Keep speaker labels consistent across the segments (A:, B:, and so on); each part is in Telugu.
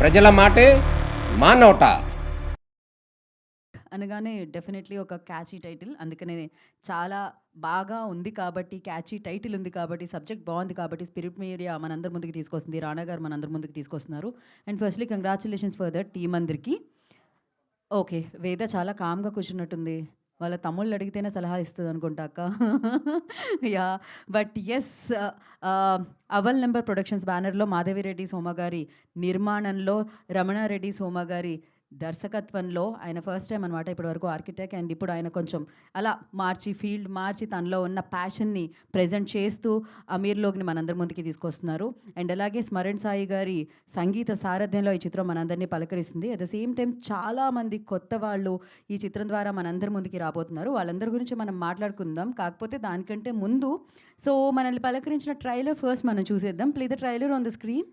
A: ప్రజల మాటే మా నోట.
B: అనగానే డెఫినెట్లీ ఒక క్యాచీ టైటిల్. అందుకనే చాలా బాగా ఉంది కాబట్టి, క్యాచీ టైటిల్ ఉంది కాబట్టి, సబ్జెక్ట్ బాగుంది కాబట్టి స్పిరిట్ మీడియా మనందరి ముందుకు తీసుకొస్తుంది. రానా గారు మనందరి ముందుకు తీసుకొస్తున్నారు. And firstly congratulations for the team అందరికీ. ఓకే, వేద చాలా కామ్గా కూర్చున్నట్టుంది. వాళ్ళ తమ్ముళ్ళు అడిగితేనే సలహా ఇస్తుంది అనుకుంటా అక్క. Yeah, but yes, Awal number productions బ్యానర్లో మాధవిరెడ్డి సోమ గారి నిర్మాణంలో, రమణారెడ్డి సోమ గారి దర్శకత్వంలో, ఆయన ఫస్ట్ టైం అనమాట ఇప్పటి వరకు ఆర్కిటెక్ట్. అండ్ ఇప్పుడు ఆయన కొంచెం అలా మార్చి, ఫీల్డ్ మార్చి, తనలో ఉన్న ప్యాషన్ని ప్రజెంట్ చేస్తూ అమీర్లోకి మనందరి ముందుకి తీసుకొస్తున్నారు. అండ్ అలాగే స్మరణ్ సాయి గారి సంగీత సారథ్యంలో ఈ చిత్రం మనందరినీ పలకరిస్తుంది. అట్ ద సేమ్ టైం చాలామంది కొత్త వాళ్ళు ఈ చిత్రం ద్వారా మనందరి ముందుకి రాబోతున్నారు. వాళ్ళందరి గురించి మనం మాట్లాడుకుందాం. కాకపోతే దానికంటే ముందు, సో మనల్ని పలకరించిన ట్రైలర్ ఫస్ట్ మనం చూసేద్దాం. Play the trailer on the screen.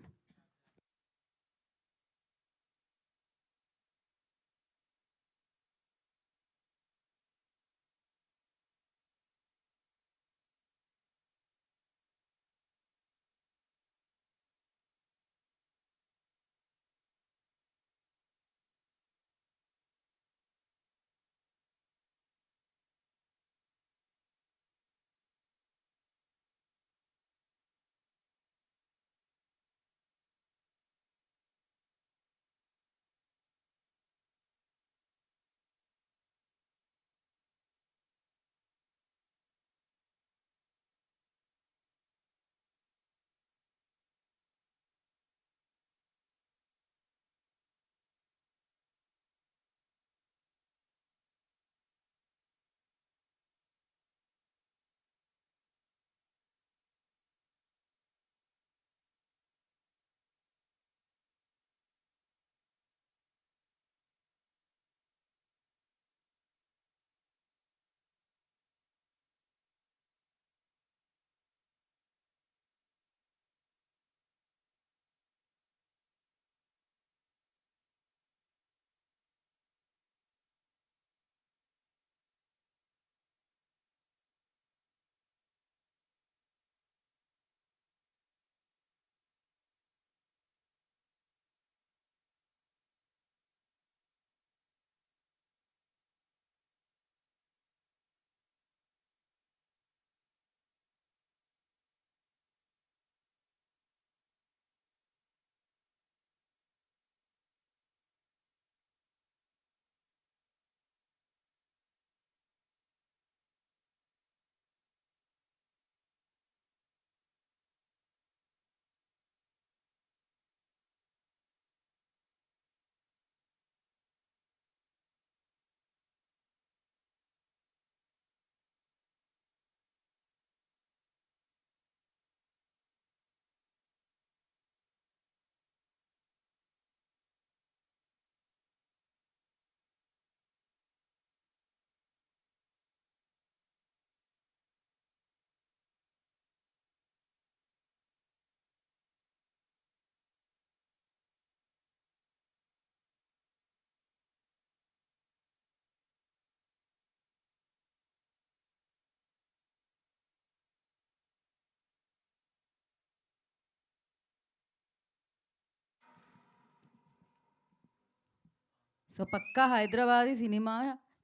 B: So పక్కా హైదరాబాదీ సినిమా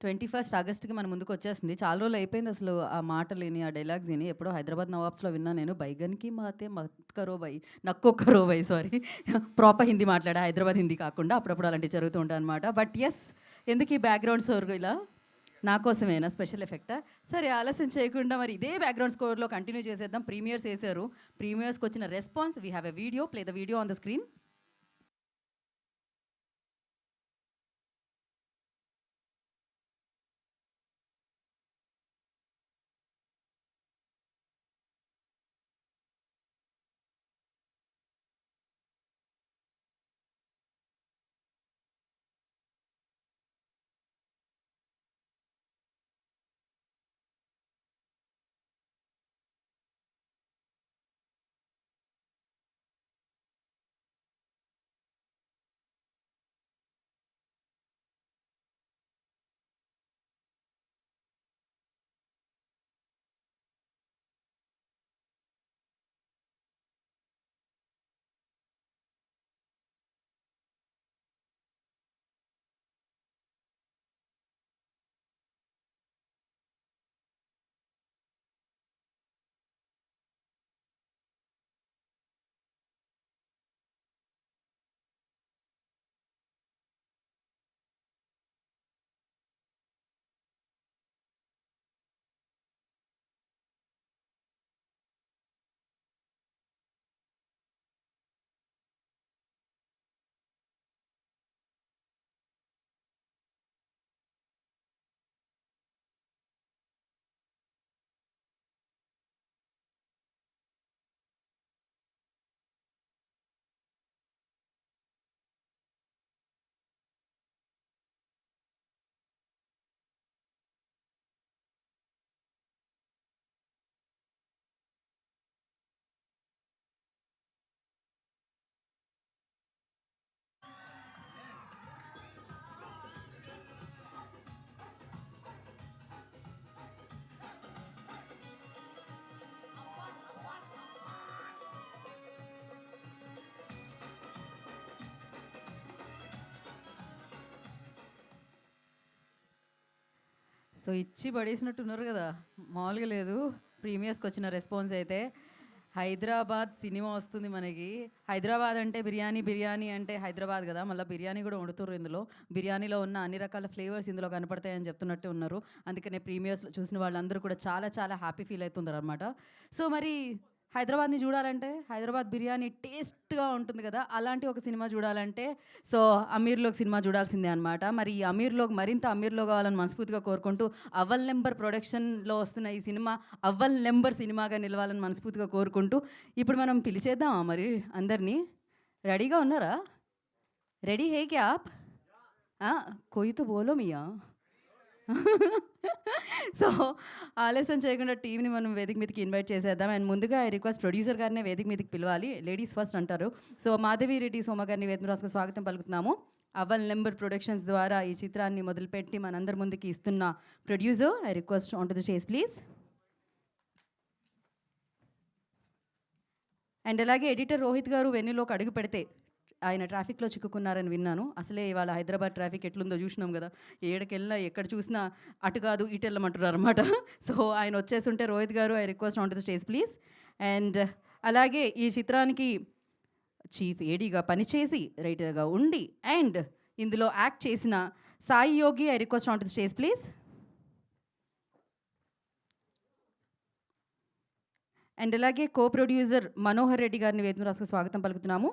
B: 21 ఆగస్ట్కి మన ముందుకు వచ్చేస్తుంది. చాలా రోజులు అయిపోయింది అసలు ఆ మాటలేని, ఆ డైలాగ్స్ విని. ఎప్పుడో హైదరాబాద్ నవాబ్స్లో విన్నా నేను. బైగన్కి మాతే మత్ కరో బై, నక్కో కరో బై, సారీ. ప్రాపర్ హిందీ మాట్లాడా, హైదరాబాద్ హిందీ కాకుండా. అప్పుడప్పుడు అలాంటివి జరుగుతూ ఉంటాయి అనమాట. బట్ ఎస్, ఎందుకు ఈ బ్యాక్గ్రౌండ్ స్కోర్ ఇలా నా కోసమేనా స్పెషల్ ఎఫెక్టా? సరే, ఆలస్యం చేయకుండా మరి ఇదే బ్యాక్గ్రౌండ్ స్కోర్లో కంటిన్యూ చేసేద్దాం. ప్రీమియర్స్ వేశారు. ప్రీమియర్స్కి వచ్చిన response, we have a video. Play the video on the screen. So ఇచ్చి పడేసినట్టున్నారు కదా, మామూలుగా లేదు. ప్రీమియర్స్కి వచ్చిన రెస్పాన్స్ అయితే హైదరాబాద్ సినిమా వస్తుంది మనకి. హైదరాబాద్ అంటే బిర్యానీ, బిర్యానీ అంటే హైదరాబాద్ కదా, మళ్ళీ బిర్యానీ కూడా వండుతారు ఇందులో. బిర్యానీలో ఉన్న అన్ని రకాల ఫ్లేవర్స్ ఇందులో కనపడతాయని చెప్తున్నట్టు ఉన్నారు. అందుకనే ప్రీమియర్స్లో చూసిన వాళ్ళందరూ కూడా చాలా చాలా హ్యాపీ ఫీల్ అవుతున్నారు అనమాట. సో మరి హైదరాబాద్ని చూడాలంటే, హైదరాబాద్ బిర్యానీ టేస్ట్గా ఉంటుంది కదా, అలాంటి ఒక సినిమా చూడాలంటే సో అమీర్లోక్ సినిమా చూడాల్సిందే అనమాట. మరి ఈ అమీర్లోక్ మరింత అమీర్లో కావాలని మనస్ఫూర్తిగా కోరుకుంటూ అవ్వల్ నెంబర్ ప్రొడక్షన్లో వస్తున్న ఈ సినిమా అవ్వల్ నెంబర్ సినిమాగా నిలవాలని మనస్ఫూర్తిగా కోరుకుంటూ ఇప్పుడు మనం పిలిచేద్దామా మరి అందరినీ? రెడీగా ఉన్నారా? రెడీ హే క్యా ఆప్? కోయి తో బోలో మియా. సో ఆలస్యం చేయకుండా టీంని మనం వేదిక మీదకి ఇన్వైట్ చేసేద్దాం. అండ్ ముందుగా ఐ రిక్వెస్ట్ ప్రొడ్యూసర్ గారిని వేదిక మీదకి పిలవాలి. లేడీస్ ఫస్ట్ అంటారు. సో మాధవి రెడ్డి సోమ గారిని వేదిక రాసుకు స్వాగతం పలుకుతున్నాము. అవల్ నెంబర్ ప్రొడక్షన్స్ ద్వారా ఈ చిత్రాన్ని మొదలుపెట్టి మనందరి ముందుకి ఇస్తున్న producer, I request on to the stage please. And అలాగే ఎడిటర్ రోహిత్ గారు వెన్నులోకి అడుగు పెడితే ఆయన ట్రాఫిక్లో చిక్కుకున్నారని విన్నాను. అసలే ఇవాళ హైదరాబాద్ ట్రాఫిక్ ఎట్లుందో చూసినాం కదా, ఏడకెళ్ళినా ఎక్కడ చూసినా అటు కాదు ఇటు వెళ్ళమంటున్నారు అనమాట. సో ఆయన వచ్చేస్తుంటే రోహిత్ గారు, I request on to the stage please. And అలాగే ఈ చిత్రానికి చీఫ్ ఏడీగా పనిచేసి రైటర్గా ఉండి అండ్ ఇందులో యాక్ట్ చేసిన Sai Yogi, I request on to the stage please. And అలాగే కో ప్రొడ్యూసర్ మనోహర్ రెడ్డి గారిని వేదిక రాసుకు స్వాగతం పలుకుతున్నాము.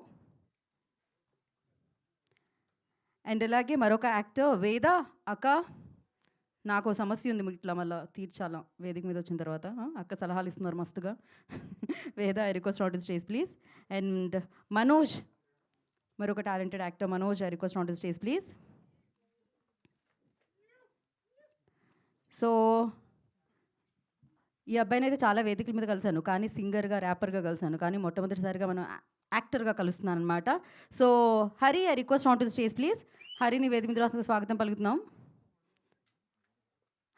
B: అండ్ అలాగే మరొక యాక్టర్ వేద అక్క, నాకు సమస్య ఉంది ఇట్లా మళ్ళీ తీర్చాలా వేదిక మీద వచ్చిన తర్వాత. అక్క సలహాలు ఇస్తున్నారు మస్తుగా. Veda, I request on to stage please. And Manoj, మరొక talented actor Manoj, I request on to stage please. So ఈ అబ్బాయిని అయితే చాలా వేదికల మీద కలిశాను, కానీ సింగర్గా, ర్యాపర్గా కలిశాను, కానీ మొట్టమొదటిసారిగా మనం యాక్టర్గా కలుస్తున్నాను అనమాట. So Hari, I request on to stage please. హరిని వేదిక మీద రాసుకు స్వాగతం పలుకుతున్నాం.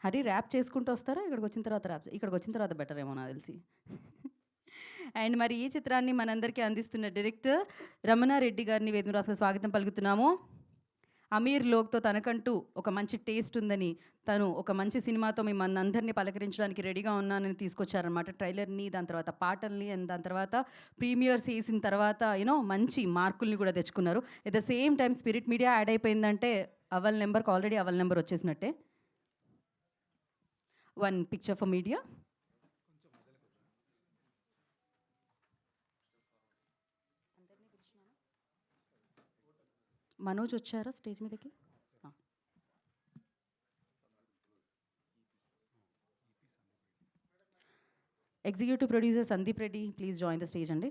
B: హరి ర్యాప్ చేసుకుంటూ వస్తారా? ఇక్కడికి వచ్చిన తర్వాత బెటర్ ఏమో నాకు తెలిసి. అండ్ మరి ఈ చిత్రాన్ని మనందరికీ అందిస్తున్న డైరెక్టర్ రమణారెడ్డి గారిని వేదిక రాసుకు స్వాగతం పలుకుతున్నాము. అమీర్ లోక్తో తనకంటూ ఒక మంచి టేస్ట్ ఉందని, తను ఒక మంచి సినిమాతో మిమ్మల్ని అందరినీ పలకరించడానికి రెడీగా ఉన్నానని తీసుకొచ్చారనమాట. ట్రైలర్ని, దాని తర్వాత పాటల్ని, అండ్ దాని తర్వాత ప్రీమియర్స్ వేసిన తర్వాత మంచి మార్కుల్ని కూడా తెచ్చుకున్నారు. At the same time spirit media add అయిపోయిందంటే అవల్ నెంబర్కి ఆల్రెడీ అవల్ నెంబర్ వచ్చేసినట్టే. One picture for media. Manoj వచ్చారా స్టేజ్ మీదకి? Executive producer Sandeep Reddy, please join the stage అండి.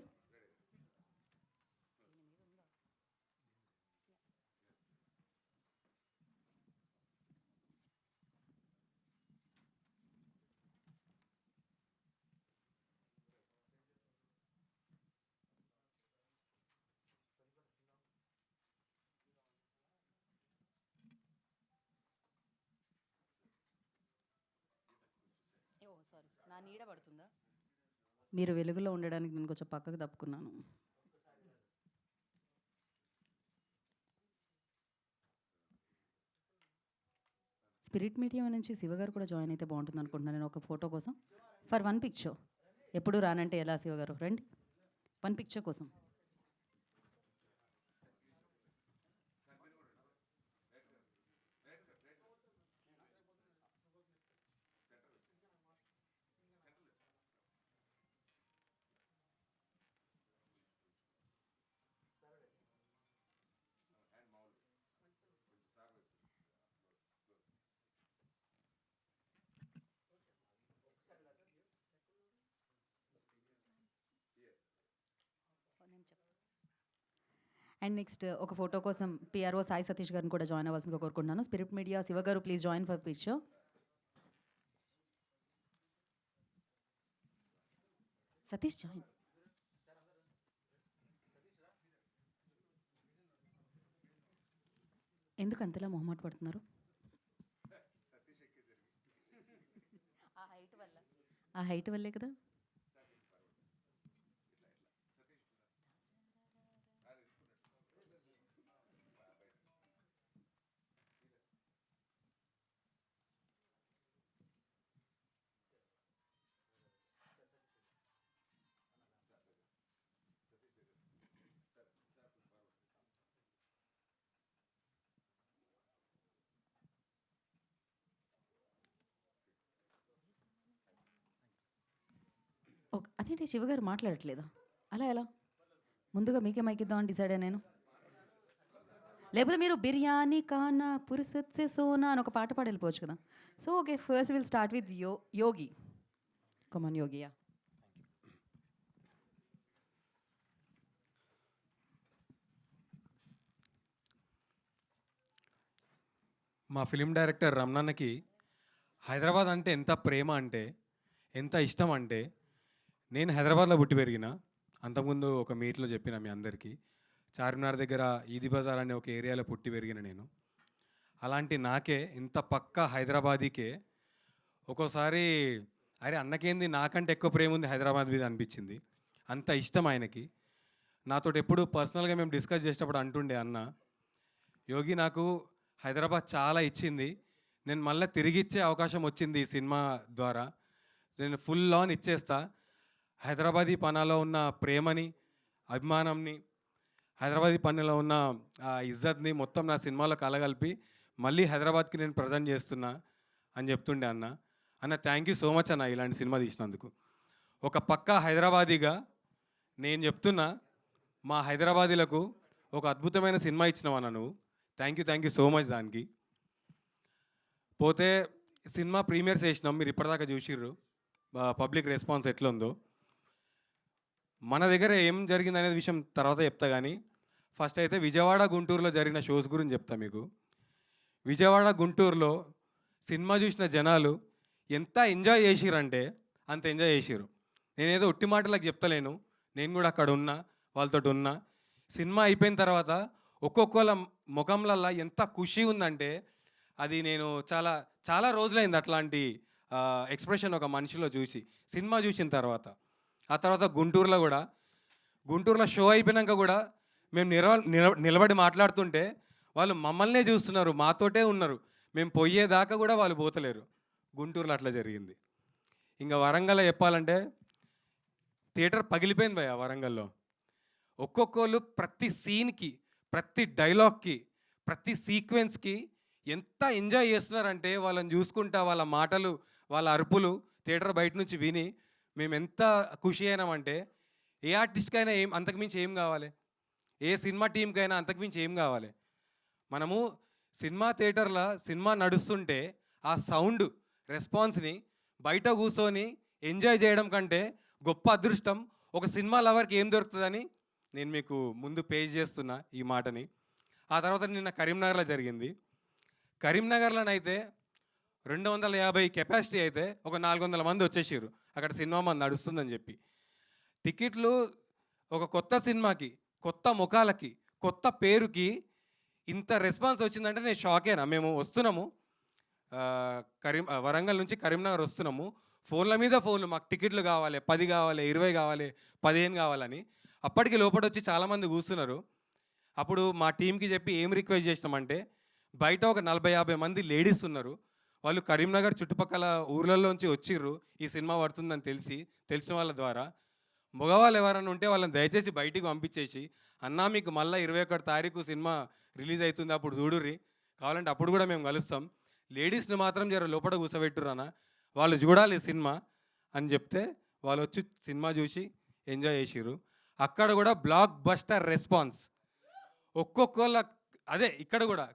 B: నా నీడ పడుతుందా? మీరు వెలుగులో ఉండడానికి నేను కొంచెం పక్కకు తప్పుకున్నాను. స్పిరిట్ మీడియా నుంచి శివగారు కూడా జాయిన్ అయితే బాగుంటుంది అనుకుంటున్నాను నేను ఒక ఫోటో కోసం. For one picture. ఎప్పుడు రానంటే ఎలా శివగారు? రండి వన్ పిక్చర్ కోసం. అండ్ నెక్స్ట్ ఒక ఫోటో కోసం పిఆర్ఓ సాయి సతీష్ గారిని కూడా జాయిన్ అవ్వాల్సిందిగా కోరుకుంటున్నాను. స్పిరిట్ మీడియా శివ గారు, please join for picture. Satish join. ఎందుకు అంతలా మొహమాట పడుతున్నారు? ఆ హైట్ వల్లే కదా. ఓకే. అదేంటి శివగారు మాట్లాడట్లేదా? అలా ఎలా? ముందుగా మీకే మైక్ ఇద్దామని డిసైడ్ అయ్యా నేను. లేకపోతే మీరు బిర్యానీ ఖానా పురుసత్ సే సోనా అని ఒక పాట పాడి వెళ్ళిపోవచ్చు కదా! So, okay. First will start with Yogi. Come on Yogi. Yeah!
C: మా ఫిలిం డైరెక్టర్ రమణన్నకి హైదరాబాద్ అంటే ఎంత ప్రేమ అంటే, ఎంత ఇష్టం అంటే, నేను హైదరాబాద్లో పుట్టి పెరిగిన. అంతకుముందు ఒక మీట్లో చెప్పిన మీ అందరికీ. చార్మినార్ దగ్గర ఈది బజార్ అనే ఒక ఏరియాలో పుట్టి పెరిగిన నేను. అలాంటి నాకే ఇంత పక్కా హైదరాబాదీకే ఒక్కోసారి అరే అన్నకేంది నాకంటే ఎక్కువ ప్రేమ ఉంది హైదరాబాద్ మీద అనిపించింది. అంత ఇష్టం ఆయనకి. నాతోటి ఎప్పుడు పర్సనల్గా మేము డిస్కస్ చేసేటప్పుడు అంటుండే అన్న, యోగి నాకు హైదరాబాద్ చాలా ఇచ్చింది, నేను మళ్ళీ తిరిగి ఇచ్చే అవకాశం వచ్చింది ఈ సినిమా ద్వారా, నేను ఫుల్ ఆన్ ఇచ్చేస్తా. హైదరాబాదీ పనాలో ఉన్న ప్రేమని, అభిమానంని, హైదరాబాదీ పనిలో ఉన్న ఆ ఇజ్జత్ని మొత్తం నా సినిమాలో కలగలిపి మళ్ళీ హైదరాబాద్కి నేను ప్రజెంట్ చేస్తున్నా అని చెప్తుండే అన్న. అన్న థ్యాంక్ యూ సో మచ్ అన్న ఇలాంటి సినిమా తీసినందుకు. ఒక పక్కా హైదరాబాదీగా నేను చెప్తున్నా, మా హైదరాబాదీలకు ఒక అద్భుతమైన సినిమా ఇచ్చినావు అన్న నువ్వు. థ్యాంక్ యూ సో మచ్ దానికి. పోతే సినిమా ప్రీమియర్స్ వేసినాం, మీరు ఇప్పటిదాకా చూసిర్రు, పబ్లిక్ రెస్పాన్స్ ఎట్లా ఉందో. మన దగ్గర ఏం జరిగింది అనేది విషయం తర్వాత చెప్తా, కానీ ఫస్ట్ అయితే విజయవాడ గుంటూరులో జరిగిన షోస్ గురించి చెప్తా మీకు. విజయవాడ గుంటూరులో సినిమా చూసిన జనాలు ఎంత ఎంజాయ్ చేసిరంటే అంత ఎంజాయ్ చేసిరు. నేనేదో ఒట్టి మాటలకు చెప్తలేను, నేను కూడా అక్కడ ఉన్నా, వాళ్ళతో ఉన్నా. సినిమా అయిపోయిన తర్వాత ఒక్కొక్కళ్ళ ముఖంలల్లో ఎంత ఖుషి ఉందంటే అది నేను చాలా చాలా రోజులైంది అట్లాంటి ఎక్స్ప్రెషన్ ఒక మనిషిలో చూసి, సినిమా చూసిన తర్వాత. ఆ తర్వాత గుంటూరులో షో అయిపోయినాక కూడా మేము నిలబడి మాట్లాడుతుంటే వాళ్ళు మమ్మల్నే చూస్తున్నారు, మాతోటే ఉన్నారు, మేము పోయేదాకా కూడా వాళ్ళు పోతలేరు. గుంటూరులో అట్లా జరిగింది. ఇంకా వరంగల్లో చెప్పాలంటే థియేటర్ పగిలిపోయింది భయ్య వరంగల్లో. ఒక్కొక్కళ్ళు ప్రతి సీన్కి, ప్రతి డైలాగ్కి, ప్రతి సీక్వెన్స్కి ఎంత ఎంజాయ్ చేస్తున్నారంటే వాళ్ళని చూసుకుంటా, వాళ్ళ మాటలు, వాళ్ళ అరుపులు థియేటర్ బయట నుంచి విని మేము ఎంత ఖుషి అయినామంటే, ఏ ఆర్టిస్ట్కైనా అంతకుమించి ఏం కావాలి, ఏ సినిమా టీంకైనా అంతకుమించి ఏం కావాలి. మనము సినిమా థియేటర్లో సినిమా నడుస్తుంటే ఆ సౌండ్ రెస్పాన్స్ని బయట కూర్చొని ఎంజాయ్ చేయడం కంటే గొప్ప అదృష్టం ఒక సినిమా లవర్కి ఏం దొరుకుతుందని నేను మీకు ముందు పేజ్ చేస్తున్నా ఈ మాటని. ఆ తర్వాత నిన్న కరీంనగర్లో జరిగింది. కరీంనగర్లోనైతే 250 కెపాసిటీ అయితే ఒక 400 మంది వచ్చేసారు అక్కడ సినిమా మంది నడుస్తుందని చెప్పి. టికెట్లు ఒక కొత్త సినిమాకి, కొత్త ముఖాలకి, కొత్త పేరుకి ఇంత రెస్పాన్స్ వచ్చిందంటే నేను షాకేనా. మేము వస్తున్నాము వరంగల్ నుంచి కరీంనగర్ వస్తున్నాము, ఫోన్ల మీద ఫోన్లు, మాకు టికెట్లు కావాలి, 10 కావాలి, 20 కావాలి, 15 కావాలని. అప్పటికి లోపలొచ్చి చాలామంది కూర్చున్నారు. అప్పుడు మా టీంకి చెప్పి ఏం రిక్వెస్ట్ చేసినామంటే, బయట ఒక 40-50 మంది లేడీస్ ఉన్నారు, వాళ్ళు కరీంనగర్ చుట్టుపక్కల ఊర్లలోంచి వచ్చిర్రు ఈ సినిమా పడుతుందని తెలిసిన వాళ్ళ ద్వారా. మగవాళ్ళు ఎవరైనా ఉంటే వాళ్ళని దయచేసి బయటికి పంపించేసి, అన్నా మీకు మళ్ళీ 21 తారీఖు సినిమా రిలీజ్ అవుతుంది, అప్పుడు చూడుర్రి, కావాలంటే అప్పుడు కూడా మేము కలుస్తాం, లేడీస్ని మాత్రం జర లోపల కూర్చోబెట్టురన్నా, వాళ్ళు చూడాలి సినిమా అని చెప్తే వాళ్ళు వచ్చి సినిమా చూసి ఎంజాయ్ చేసిర్రు. అక్కడ కూడా బ్లాక్ బస్టర్ రెస్పాన్స్. ఒక్కొక్కళ్ళ అదే ఇక్కడ కూడా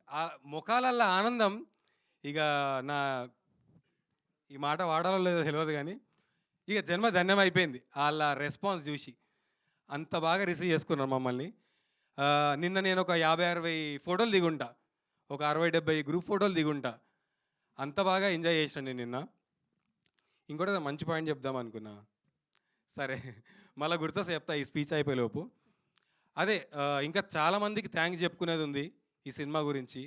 C: ఆ ముఖాలల్లో ఆనందం. ఇక నా ఈ మాట వాడాలో లేదో తెలియదు, కానీ ఇక జన్మ ధన్యం అయిపోయింది వాళ్ళ రెస్పాన్స్ చూసి. అంత బాగా రిసీవ్ చేసుకున్నారు మమ్మల్ని. నిన్న నేను ఒక 50-60 ఫోటోలు దిగుంటా, ఒక 60-70 గ్రూప్ ఫోటోలు దిగుంటా. అంత బాగా ఎంజాయ్ చేసాను నేను నిన్న. ఇంకోటి మంచి పాయింట్ చెప్దాం అనుకున్నా, సరే మళ్ళీ గుర్తొస్తే చెప్తా ఈ స్పీచ్ అయిపోయేలోపు. అదే ఇంకా చాలామందికి థ్యాంక్స్ చెప్పుకునేది ఉంది ఈ సినిమా గురించి.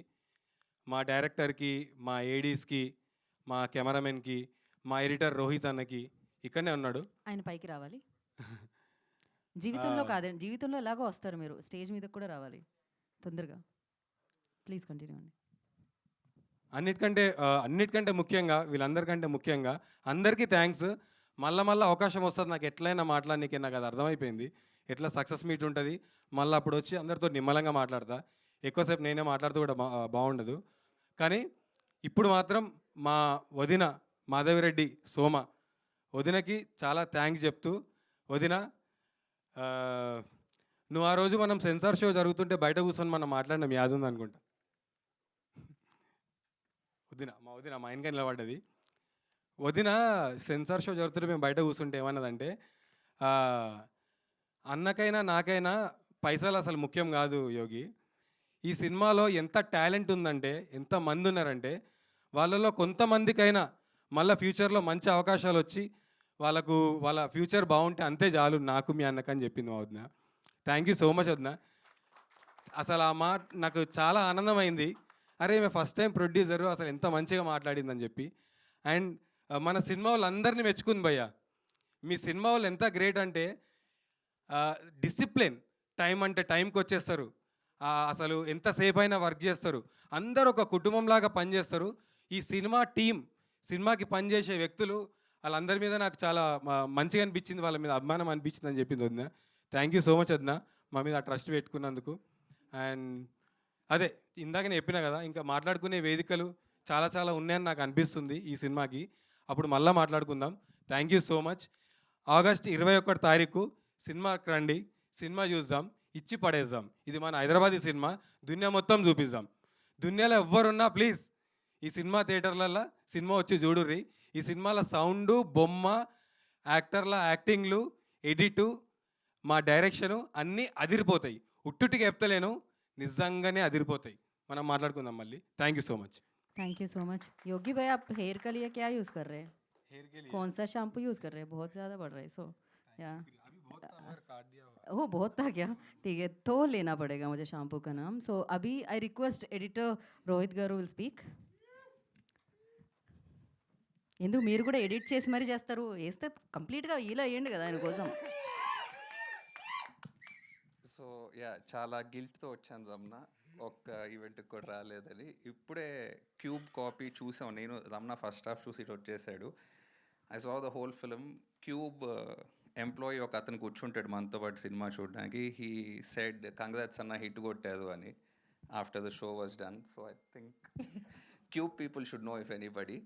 C: మా డైరెక్టర్కి, మా ఏడీస్కి, మా కెమెరామెన్కి, మా ఎడిటర్ రోహిత్ అన్నకి, ఇక్కడనే ఉన్నాడు,
B: ఆయన పైకి రావాలి. జీవితంలో కాదండి, జీవితంలో ఎలాగో వస్తారు మీరు, స్టేజ్ మీద కూడా రావాలి తొందరగా. ప్లీజ్ కంటిన్యూ అండి.
C: అన్నిటికంటే ముఖ్యంగా, వీళ్ళందరికంటే ముఖ్యంగా అందరికీ థ్యాంక్స్. మళ్ళీ అవకాశం వస్తుంది నాకు ఎట్లయినా మాట్లాడడానికి, నాకు అది అర్థమైపోయింది. ఎట్లా సక్సెస్ మీట్ ఉంటుంది, మళ్ళీ అప్పుడు వచ్చి అందరితో నిమ్మలంగా మాట్లాడతా. ఎక్కువసేపు నేనే మాట్లాడుతూ కూడా బాగుండదు. కానీ ఇప్పుడు మాత్రం మా వదిన మాధవిరెడ్డి సోమ వదినకి చాలా థ్యాంక్స్ చెప్తూ, వదిన ఆ, నువ్వు ఆ రోజు మనం సెన్సార్ షో జరుగుతుంటే బయట కూర్చొని మనం మాట్లాడిన మీ యాద ఉంది అనుకుంటా. వదిన మా ఆయనగా నిలబడ్డది. వదిన సెన్సార్ షో జరుగుతుంటే మేము బయట కూర్చుంటే ఏమన్నదంటే, ఆ, అన్నకైనా నాకైనా పైసలు అసలు ముఖ్యం కాదు యోగి. ఈ సినిమాలో ఎంత టాలెంట్ ఉందంటే, ఎంత మంది ఉన్నారంటే, వాళ్ళలో కొంతమందికైనా మళ్ళీ ఫ్యూచర్లో మంచి అవకాశాలు వచ్చి వాళ్ళకు వాళ్ళ ఫ్యూచర్ బాగుంటే అంతే చాలు నాకు మీ అన్నకని చెప్పింది మా వదిన. థ్యాంక్ యూ సో మచ్ వదిన. అసలు ఆ మాట నాకు చాలా ఆనందమైంది. అరే మేము ఫస్ట్ టైం ప్రొడ్యూసరు అసలు ఎంత మంచిగా మాట్లాడిందని చెప్పి. అండ్ మన సినిమా వాళ్ళందరినీ మెచ్చుకుంది భయ్య. మీ సినిమా వాళ్ళు ఎంత గ్రేట్ అంటే డిసిప్లిన్, టైం అంటే టైంకి వచ్చేస్తారు, అసలు ఎంతసేపు అయినా వర్క్ చేస్తారు, అందరూ ఒక కుటుంబంలాగా పనిచేస్తారు. ఈ సినిమా టీం, సినిమాకి పనిచేసే వ్యక్తులు వాళ్ళందరి మీద నాకు చాలా మంచిగా అనిపించింది, వాళ్ళ మీద అభిమానం అనిపించింది అని చెప్పింది వదిన. థ్యాంక్ యూ సో మచ్ వదిన మా మీద ఆ ట్రస్ట్ పెట్టుకున్నందుకు. అండ్ అదే ఇందాక నేను చెప్పినా కదా, ఇంకా మాట్లాడుకునే వేదికలు చాలా చాలా ఉన్నాయని నాకు అనిపిస్తుంది ఈ సినిమాకి. అప్పుడు మళ్ళీ మాట్లాడుకుందాం. Thank you so much. August 21 తారీఖు సినిమాకి రండి, సినిమా చూద్దాం, ఇచ్చి పడేద్దాం. ఇది మన హైదరాబాదీ సినిమా, దునియా మొత్తం చూపిద్దాం. దునియాలో ఎవ్వరున్నా ప్లీజ్ ఈ సినిమా థియేటర్లలో సినిమా వచ్చి చూడుర్రి. ఈ సినిమాలో సౌండు, బొమ్మ, యాక్టర్ల యాక్టింగ్లు, ఎడిటు, మా డైరెక్షను అన్నీ అదిరిపోతాయి. ఉట్టుటికి చెప్తలేను, నిజంగానే అదిరిపోతాయి. మనం మాట్లాడుకుందాం మళ్ళీ. Thank you so much.
B: Thank you so much. Yogi भाई आप हेयर के लिए क्या यूज़ कर रहे हैं? कौन सा शैम्पू यूज़ कर रहे हैं? बहुत ज़्यादा बढ़ रहा है सो या वो बहुत था क्या? ठीक है, तो लेना पड़ेगा मुझे शैम्पू का नाम. सो अभी I request editor Rohit garu will speak. ఎందుకు మీరు కూడా ఎడిట్ చేసి మరీ చేస్తారు? వేస్తే కంప్లీట్గా ఇలా వేయండి కదా ఆయన కోసం.
D: సో యా చాలా గిల్ట్తో వచ్చాను రమణ, ఒక్క ఈవెంట్కి కూడా రాలేదని. ఇప్పుడే క్యూబ్ కాపీ చూసాం నేను, రమణ ఫస్ట్ హాఫ్ చూసి ఇటు వచ్చేసాడు. I saw the whole film. Qube employee ఒక అతను కూర్చుంటాడు మనతో పాటు సినిమా చూడడానికి. హీ సెడ్ కంగ్రాట్స్ అన్న హిట్ కొట్టారు అని after the show was done. So I think Qube people should know if anybody.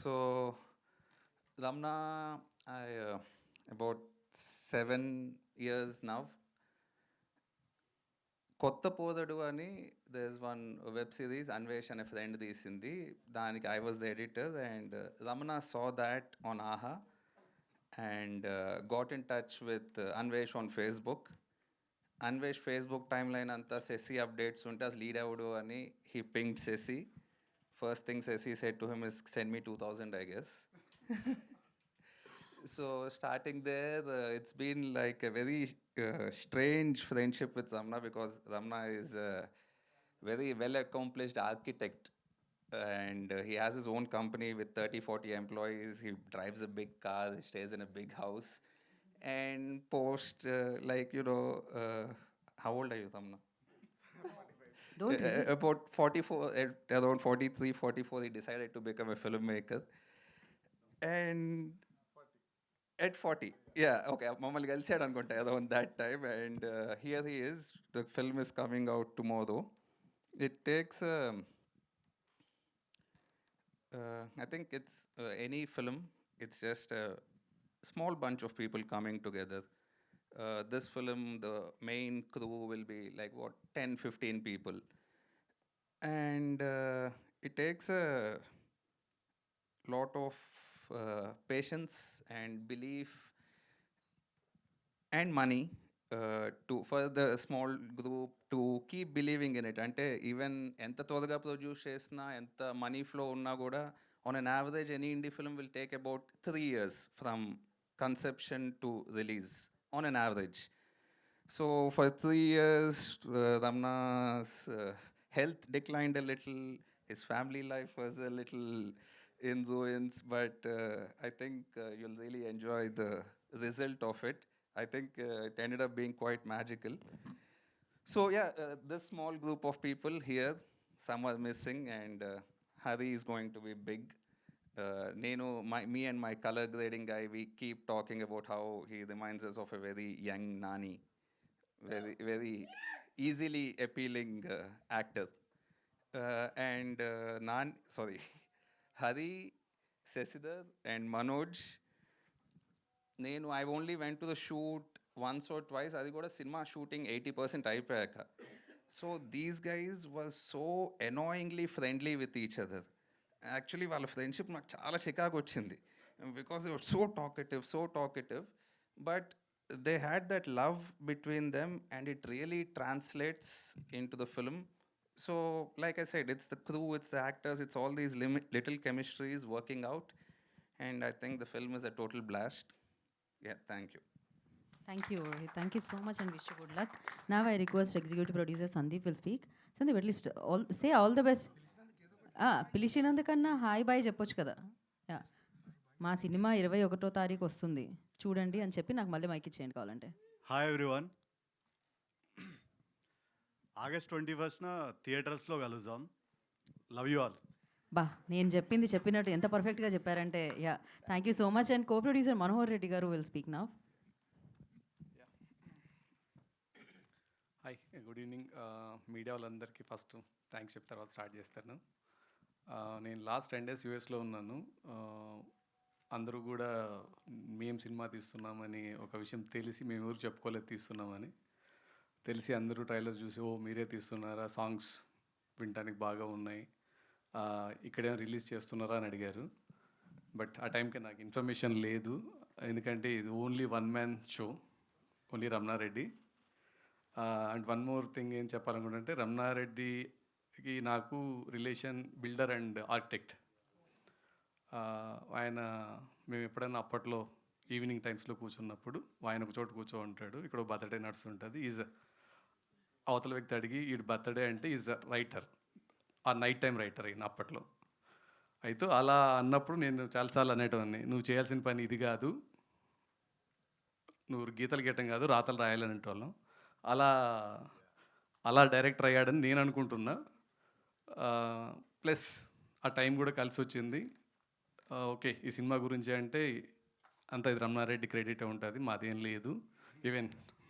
D: So Ramana, I about 7 years now. కొత్త పోదడు అని there is one web series Anvesh అనే ఫ్రెండ్ తీసింది, దానికి I was the editor. And Ramana saw that on Aha and got in touch with Anvesh on Facebook. Anvesh Facebook timeline అంతా సెసి అప్డేట్స్ ఉంటే అసలు లీడ్ అవడు అని he pinged Sesi. First thing Sesi said to him is send me 2000 I guess. So starting there, it's been like a very strange friendship with Ramna, because Ramna is a very well accomplished architect, and he has his own company with 30-40 employees. He drives a big car, he stays in a big house, and post like, you know, how old are you, Ramna?
B: Don't really.
D: About 44, at around 43, 44, he decided to become a filmmaker. And at 40, yeah, okay, మమ్మల్ని కలిసాడు అనుకుంటా around that time. And here he is. The film is coming out tomorrow. It takes I think it's any film, it's just a small bunch of people coming together. This film, the main crew will be like what, 10-15 people. And it takes a lot of patience and belief and money for the small group to keep believing in it. Ante even enta todaga produce chesna, enta money flow unna kuda, on an average any indie film will take about 3 years from conception to release on an average. So for 3 years Ramna's health declined a little, his family life was a little in ruins, but I think you'll really enjoy the result of it. I think it ended up being quite magical. So yeah, this small group of people here, some are missing, and Hari is going to be big. Me and my color grading guy, we keep talking about how he reminds us of a very young Nani, very very easily appealing actor. And Hari Sesiddhar and Manoj. I only went to the shoot once or twice. అది కూడా సినిమా షూటింగ్ 80% అయిపోయాక. So these guys was so annoyingly friendly with each other. Actually వాళ్ళ ఫ్రెండ్షిప్ నాకు చాలా చికాకు వచ్చింది, because they were so talkative, but they had that love between them and it really translates into the film. So like I said, it's the crew, it's the actors, it's all these little chemistries working out, and I think the film is a total blast. Yeah, thank you.
B: Thank you, Rohit. Thank you so much and wish you good luck. Now I request executive producer Sandeep will speak. Sandeep, at least say all the best. పిలిచినందుకన్నా హాయ్ బాయ్ చెప్పొచ్చు కదా. మా సినిమా 21వ తారీఖు వస్తుంది చూడండి అని చెప్పి నాకు మళ్ళీ మైక్ ఇచ్చేయండి కావాలంటే.
E: హాయ్ ఎవ్రీవన్, ఆగస్ట్ 21న థియేటర్స్లో కలుద్దాం. Love you all.
B: బా నేను చెప్పింది చెప్పినట్టు ఎంత పర్ఫెక్ట్గా చెప్పారంటే. Yeah, thank you so much. And co producer Manohar Reddy గారు will speak now.
F: Hi, good evening media వాళ్ళందరికీ. ఫస్ట్ థ్యాంక్స్ చెప్పిన తర్వాత స్టార్ట్ చేస్తాను. నేను లాస్ట్ 10 days యూఎస్లో ఉన్నాను. అందరూ కూడా మేము సినిమా తీస్తున్నామని ఒక విషయం తెలిసి మేము ఎవరు చెప్పుకోలేదు తీస్తున్నామని తెలిసి అందరూ ట్రైలర్ చూసి ఓ మీరే తీస్తున్నారా, సాంగ్స్ వినడానికి బాగా ఉన్నాయి, ఇక్కడేమో రిలీజ్ చేస్తున్నారా అని అడిగారు. బట్ ఆ టైంకి నాకు ఇన్ఫర్మేషన్ లేదు, ఎందుకంటే ఇది only 1-man show, only Ramana Reddy. And one more thing ఏం చెప్పాలనుకుంటే, రమణారెడ్డికి నాకు రిలేషన్ బిల్డర్ అండ్ ఆర్కిటెక్ట్. ఆయన మేము ఎప్పుడైనా అప్పట్లో ఈవినింగ్ టైమ్స్లో కూర్చున్నప్పుడు ఆయన ఒక చోట కూర్చో ఉంటాడు, ఇక్కడ బర్త్డే నడుస్తుంటుంది. అవతల వ్యక్తి అడిగి ఈడు బర్త్డే అంటే ఈజ్ రైటర్, ఆ నైట్ టైం రైటర్ అయిన అప్పట్లో. అయితే అలా అన్నప్పుడు నేను చాలాసార్లు అనేటవాడిని, నువ్వు చేయాల్సిన పని ఇది కాదు, నువ్వు గీతలు గీయటం కాదు రాతలు రాయాలని అంటోళ్ళం. అలా డైరెక్టర్ అయ్యాడని నేను అనుకుంటున్నా. ప్లస్ ఆ టైం కూడా కలిసి వచ్చింది. ఓకే, ఈ సినిమా గురించి అంటే అంత ఇది రమణారెడ్డి క్రెడిట్ ఉంటుంది, మాదేం లేదు. ఈవెన్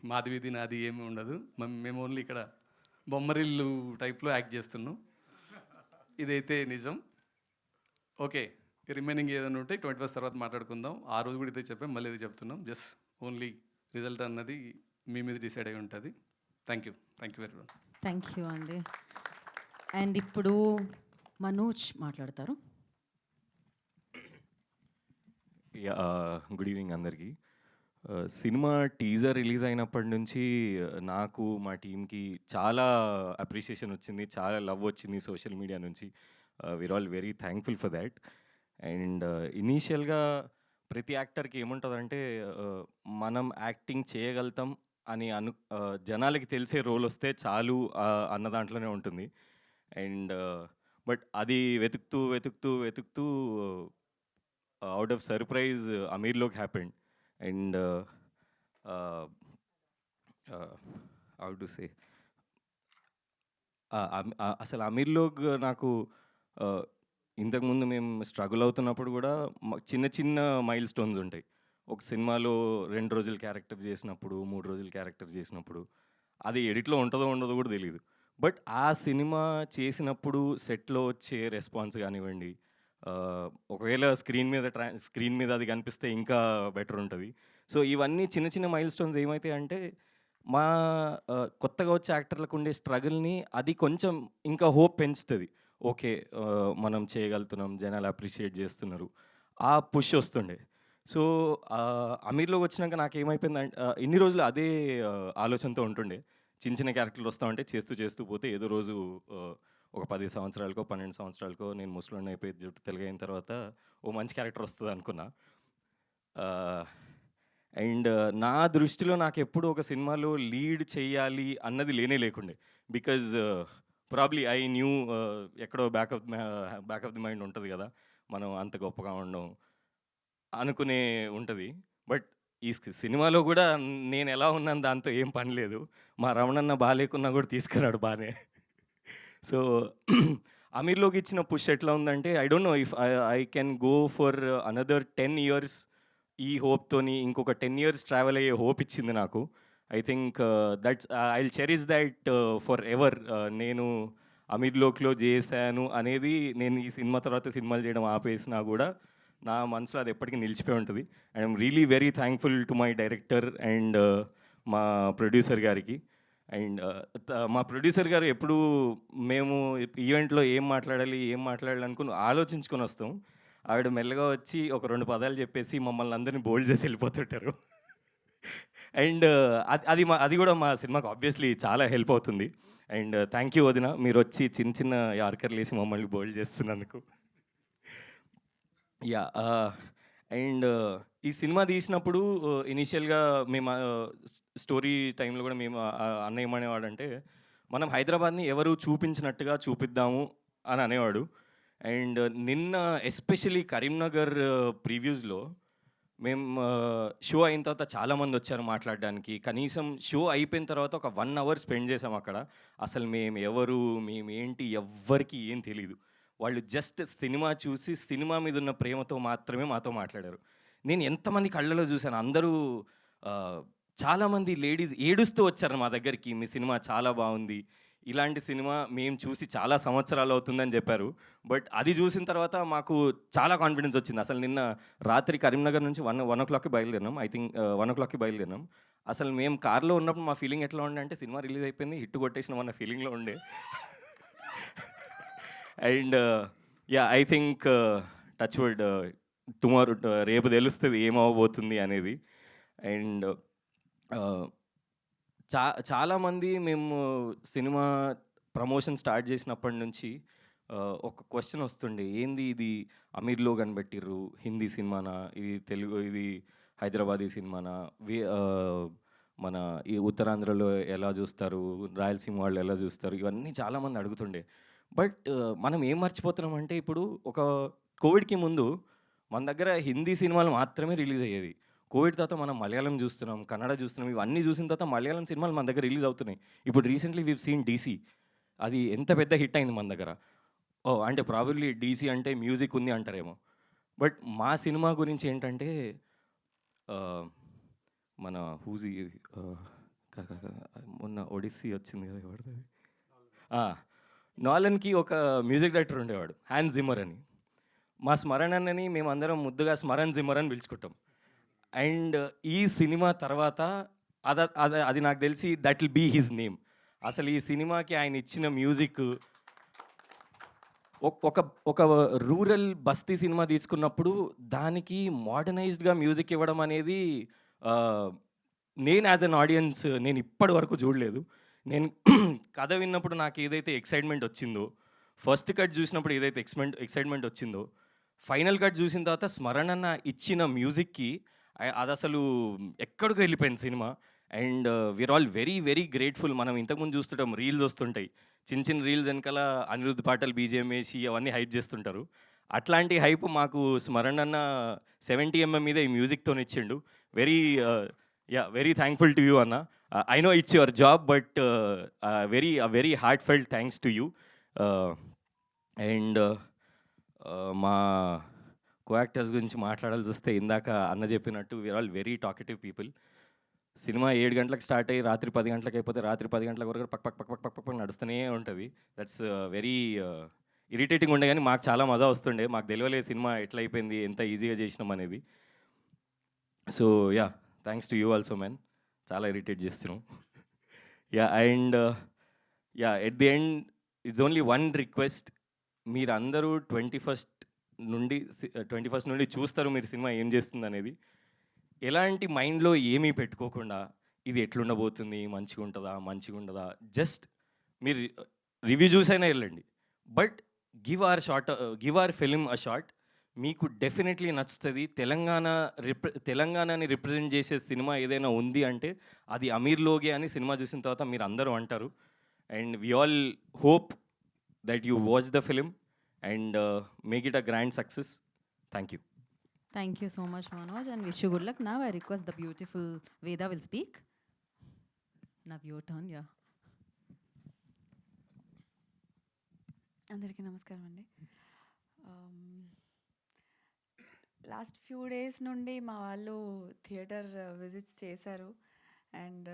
F: మాది వీధి నాది ఏమీ ఉండదు, మేము ఓన్లీ ఇక్కడ బొమ్మరిల్లు టైప్లో యాక్ట్ చేస్తున్నాం. ఇదైతే నిజం. ఓకే, రిమైనింగ్ ఏదైనా ఉంటే 21st తర్వాత మాట్లాడుకుందాం. ఆ రోజు కూడా ఇదే చెప్పాం, మళ్ళీ ఇది చెప్తున్నాం. జస్ట్ ఓన్లీ రిజల్ట్ అన్నది మీ మీద డిసైడ్ అయి ఉంటుంది. Thank you very much.
B: Thank you అండి. అండ్ ఇప్పుడు మనోజ్ మాట్లాడతారు.
G: గుడ్ ఈవినింగ్ అందరికీ. సినిమా టీజర్ రిలీజ్ అయినప్పటి నుంచి నాకు మా టీంకి చాలా అప్రిషియేషన్ వచ్చింది, చాలా లవ్ వచ్చింది సోషల్ మీడియా నుంచి. We are all very thankful for that. And ఇనీషియల్గా ప్రతి యాక్టర్కి ఏముంటుందంటే మనం యాక్టింగ్ చేయగలుగుతాం అని జనాలకి తెలిసే రోల్ వస్తే చాలు అన్న దాంట్లోనే ఉంటుంది. అండ్ బట్ అది వెతుకుతూ out of surprise Ameerlok happened, and how to say, అసలు అమీర్లోక్ నాకు ఇంతకుముందు మేము స్ట్రగుల్ అవుతున్నప్పుడు కూడా చిన్న మైల్ స్టోన్స్ ఉంటాయి. ఒక సినిమాలో 2 రోజులు క్యారెక్టర్ చేసినప్పుడు, 3 రోజులు క్యారెక్టర్ చేసినప్పుడు అది ఎడిట్లో ఉంటుందో ఉండదో కూడా తెలియదు. బట్ ఆ సినిమా చేసినప్పుడు సెట్లో వచ్చే రెస్పాన్స్ కానివ్వండి, ఒకవేళ స్క్రీన్ మీద అది కనిపిస్తే ఇంకా బెటర్ ఉంటుంది. సో ఇవన్నీ చిన్న మైల్ స్టోన్స్ ఏమైతాయి అంటే మా కొత్తగా వచ్చే యాక్టర్లకు ఉండే స్ట్రగుల్ని అది కొంచెం ఇంకా హోప్ పెంచుతుంది. ఓకే, మనం చేయగలుగుతున్నాం, జనాలు అప్రిషియేట్ చేస్తున్నారు, ఆ పుష్ వస్తుండే. సో అమీర్లోకి వచ్చినాక నాకు ఏమైపోయిందంటే ఇన్ని రోజులు అదే ఆలోచనతో ఉంటుండే. చిన్న క్యారెక్టర్లు వస్తామంటే చేస్తూ పోతే ఏదో రోజు ఒక 10 సంవత్సరాలకో 12 సంవత్సరాలకో నేను ముసలోడిని అయిపోయి జుట్టు తెలుగైన తర్వాత ఓ మంచి క్యారెక్టర్ వస్తుంది అనుకున్నా. అండ్ నా దృష్టిలో నాకు ఎప్పుడు ఒక సినిమాలో లీడ్ చేయాలి అన్నది లేకుండే. బికాజ్ ప్రాబ్లీ ఐ న్యూ ఎక్కడో బ్యాక్ ఆఫ్ ది మైండ్ ఉంటుంది కదా, మనం అంత గొప్పగా ఉండడం అనుకునే ఉంటుంది. బట్ ఈ సినిమాలో కూడా నేను ఎలా ఉన్నాను దాంతో ఏం పని లేదు. మా రమణన్న బాగాలేకున్నా కూడా తీసుకున్నాడు బాగానే. సో అమీర్లోకి ఇచ్చిన పుష్ ఎట్లా ఉందంటే, I don't know if I can go for another 10 years. ఈ హోప్తోని ఇంకొక 10 years ట్రావెల్ అయ్యే హోప్ ఇచ్చింది నాకు. I think that's I will cherish that for ever. నేను అమీర్లోక్లో చేశాను అనేది, నేను ఈ సినిమా తర్వాత సినిమాలు చేయడం ఆపేసినా కూడా నా మనసులో అది ఎప్పటికీ నిలిచిపోయి ఉంటుంది. I'm really very thankful to my director and మా ప్రొడ్యూసర్ గారికి. అండ్ మా ప్రొడ్యూసర్ గారు ఎప్పుడు మేము ఈవెంట్లో ఏం మాట్లాడాలి అనుకుని ఆలోచించుకొని వస్తాం. ఆవిడ మెల్లగా వచ్చి ఒక 2 పదాలు చెప్పేసి మమ్మల్ని అందరినీ బోల్డ్ చేసి వెళ్ళిపోతుంటారు. అండ్ అది కూడా మా సినిమాకి ఆబ్వియస్లీ చాలా హెల్ప్ అవుతుంది. అండ్ థ్యాంక్ యూ వదిన, మీరు వచ్చి చిన్న యార్కర్లు వేసి మమ్మల్ని బోల్డ్ చేస్తున్నందుకు. యా అండ్ ఈ సినిమా తీసినప్పుడు ఇనీషియల్గా మేము స్టోరీ టైంలో కూడా మేము అన్న ఏమనేవాడంటే, మనం హైదరాబాద్ని ఎవరు చూపించినట్టుగా చూపిద్దాము అని అనేవాడు. అండ్ నిన్న ఎస్పెషలీ కరీంనగర్ ప్రీవ్యూస్లో మేము షో అయిన తర్వాత చాలామంది వచ్చారు మాట్లాడడానికి. కనీసం షో అయిపోయిన తర్వాత ఒక 1 hour స్పెండ్ చేసాం అక్కడ. అసలు మేమేంటి ఎవ్వరికి ఏం తెలీదు. వాళ్ళు జస్ట్ సినిమా చూసి సినిమా మీద ఉన్న ప్రేమతో మాత్రమే మాతో మాట్లాడారు. నేను ఎంతమంది కళ్ళలో చూశాను, అందరూ చాలామంది లేడీస్ ఏడుస్తూ వచ్చారు మా దగ్గరికి, మీ సినిమా చాలా బాగుంది, ఇలాంటి సినిమా మేము చూసి చాలా సంవత్సరాలు అవుతుందని చెప్పారు. బట్ అది చూసిన తర్వాత మాకు చాలా కాన్ఫిడెన్స్ వచ్చింది. అసలు నిన్న రాత్రి కరీంనగర్ నుంచి 1 o'clockకి బయలుదేరినాం. I think 1 o'clockకి బయలుదేరినాం. అసలు మేము కార్లో ఉన్నప్పుడు మా ఫీలింగ్ ఎట్లా ఉండే అంటే, సినిమా రిలీజ్ అయిపోయింది, హిట్ కొట్టేసినాం అన్న ఫీలింగ్లో ఉండే. And yeah, I think touch wood tomorrow రేపు తెలుస్తుంది ఏమవబోతుంది అనేది. అండ్ చాలామంది మేము సినిమా ప్రమోషన్ స్టార్ట్ చేసినప్పటి నుంచి ఒక క్వశ్చన్ వస్తుండే, ఏంది ఇది అమీర్లో కనిపెట్టిర్రు, హిందీ సినిమానా, ఇది తెలుగు, ఇది హైదరాబాదీ సినిమానా, మన ఈ ఉత్తరాంధ్రలో ఎలా చూస్తారు, రాయలసీమ వాళ్ళు ఎలా చూస్తారు, ఇవన్నీ చాలామంది అడుగుతుండే. బట్ మనం ఏం మర్చిపోతున్నామంటే, ఇప్పుడు ఒక కోవిడ్కి ముందు మన దగ్గర హిందీ సినిమాలు మాత్రమే రిలీజ్ అయ్యేది. కోవిడ్ తర్వాత మనం మలయాళం చూస్తున్నాం, కన్నడ చూస్తున్నాం. ఇవన్నీ చూసిన తర్వాత మలయాళం సినిమాలు మన దగ్గర రిలీజ్ అవుతున్నాయి. ఇప్పుడు రీసెంట్లీ వీవ్ సీన్ డీసీ, అది ఎంత పెద్ద హిట్ అయింది మన దగ్గర. అంటే ప్రాబబ్లీ డీసీ అంటే మ్యూజిక్ ఉంది అంటారేమో. బట్ మా సినిమా గురించి ఏంటంటే, మన హూజీ మొన్న ఒడిస్సీ వచ్చింది కదా, ఎవరిది, నాలన్కి ఒక మ్యూజిక్ డైరెక్టర్ ఉండేవాడు, హ్యాన్స్ జిమ్మర్ అని. మా స్మరణ్ అన్నని మేమందరం ముద్దుగా స్మరణ్ జిమ్మర్ అని పిలుచుకుంటాం. అండ్ ఈ సినిమా తర్వాత అది నాకు తెలిసి that will be his name. అసలు ఈ సినిమాకి ఆయన ఇచ్చిన మ్యూజిక్, ఒక రూరల్ బస్తీ సినిమా తీసుకున్నప్పుడు దానికి మోడర్నైజ్డ్గా మ్యూజిక్ ఇవ్వడం అనేది నేను యాజ్ అన్ ఆడియన్స్ నేను ఇప్పటి వరకు చూడలేదు. నేను కథ విన్నప్పుడు నాకు ఏదైతే ఎక్సైట్మెంట్ వచ్చిందో, ఫస్ట్ కట్ చూసినప్పుడు ఏదైతే ఎక్సైట్మెంట్ వచ్చిందో, ఫైనల్ కట్ చూసిన తర్వాత స్మరణ్ అన్న ఇచ్చిన మ్యూజిక్కి అది అసలు ఎక్కడికి వెళ్ళిపోయింది cinema. And we are all very very grateful. మనం ఇంతకుముందు చూస్తుంటాం, రీల్స్ వస్తుంటాయి, చిన్న రీల్స్ వెనకాల అనిరుద్ధ్ పాటలు బీజిఎం వేసి అవన్నీ హైప్ చేస్తుంటారు. అట్లాంటి హైప్ మాకు స్మరణ్ అన్న 70mm మీద ఈ మ్యూజిక్తో ఇచ్చిండు. వెరీ థ్యాంక్ఫుల్ టు యూ అన్న. I know it's your job, but very heartfelt thanks to you. And మా కో యాక్టర్స్ గురించి మాట్లాడాల్సి వస్తే, ఇందాక అన్న చెప్పినట్టు we are all very talkative people. Cinema 7 గంటలకు స్టార్ట్ అయ్యి రాత్రి 10 గంటలకు అయిపోతే రాత్రి 10 గంటల వరకు పక్ నడుస్తూనే ఉంటుంది. దట్స్ వెరీ ఇరిటేటింగ్ ఉండే, కానీ మాకు చాలా మజా వస్తుండే. మాకు తెలియలేదు సినిమా ఎట్లా అయిపోయింది, ఎంత ఈజీగా చేసినాం అనేది. So yeah, thanks to you also man, చాలా ఇరిటేట్ చేస్తున్నాం. Yeah, and yeah, at the end it's only one request. మీరందరూ 21st నుండి చూస్తారు మీరు సినిమా ఏం చేస్తుంది అనేది. ఎలాంటి మైండ్లో ఏమీ పెట్టుకోకుండా, ఇది ఎట్లుండబోతుంది, మంచిగా ఉండదా, జస్ట్ మీరు రివ్యూ చూసైనా వెళ్ళండి. But give our film a shot. మీకు డెఫినెట్లీ నచ్చుతుంది. తెలంగాణని రిప్రజెంట్ చేసే సినిమా ఏదైనా ఉంది అంటే అది అమీర్ లోగే అని సినిమా చూసిన తర్వాత మీరు అందరూ అంటారు. And we all hope that you watch the film and make it a grand success. Thank you.
B: Thank you so much, Manoj, and wish you good luck. Now I request the beautiful Veda will speak. Now your turn, yeah.
H: అందరికీ నమస్కారం అండి. లాస్ట్ ఫ్యూ డేస్ నుండి మా వాళ్ళు థియేటర్ విజిట్స్ చేశారు. అండ్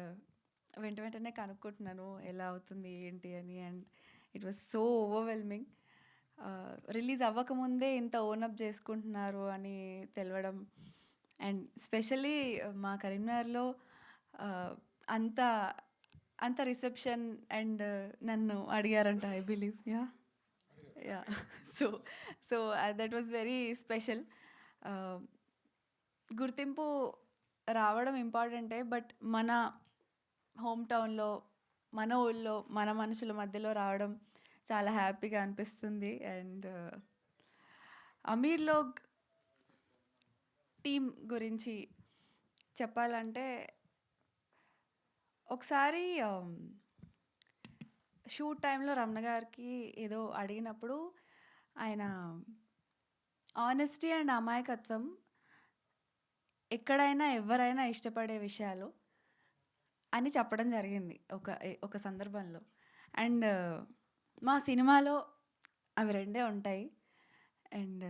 H: వెంటనే కనుక్కుంటున్నాను ఎలా అవుతుంది ఏంటి అని. And it was so overwhelming. Release అవ్వకముందే ఇంత ఓనప్ చేసుకుంటున్నారు అని తెలవడం, అండ్ స్పెషలీ మా కరీంనగర్లో అంత అంత రిసెప్షన్ అండ్ నన్ను అడిగారంట, I believe. Yeah so so that was very special. గుర్తింపు రావడం ఇంపార్టెంటే, బట్ మన హోమ్ టౌన్లో, మన ఊళ్ళో, మన మనుషుల మధ్యలో రావడం చాలా హ్యాపీగా అనిపిస్తుంది. అండ్ అమీర్లోగ్ టీం గురించి చెప్పాలంటే, ఒకసారి షూట్ టైంలో రమణ గారికి ఏదో అడిగినప్పుడు ఆయన ఆనెస్టీ అండ్ అమాయకత్వం ఎక్కడైనా ఎవరైనా ఇష్టపడే విషయాలు అని చెప్పడం జరిగింది ఒక సందర్భంలో. అండ్ మా సినిమాలో అవి రెండే ఉంటాయి. And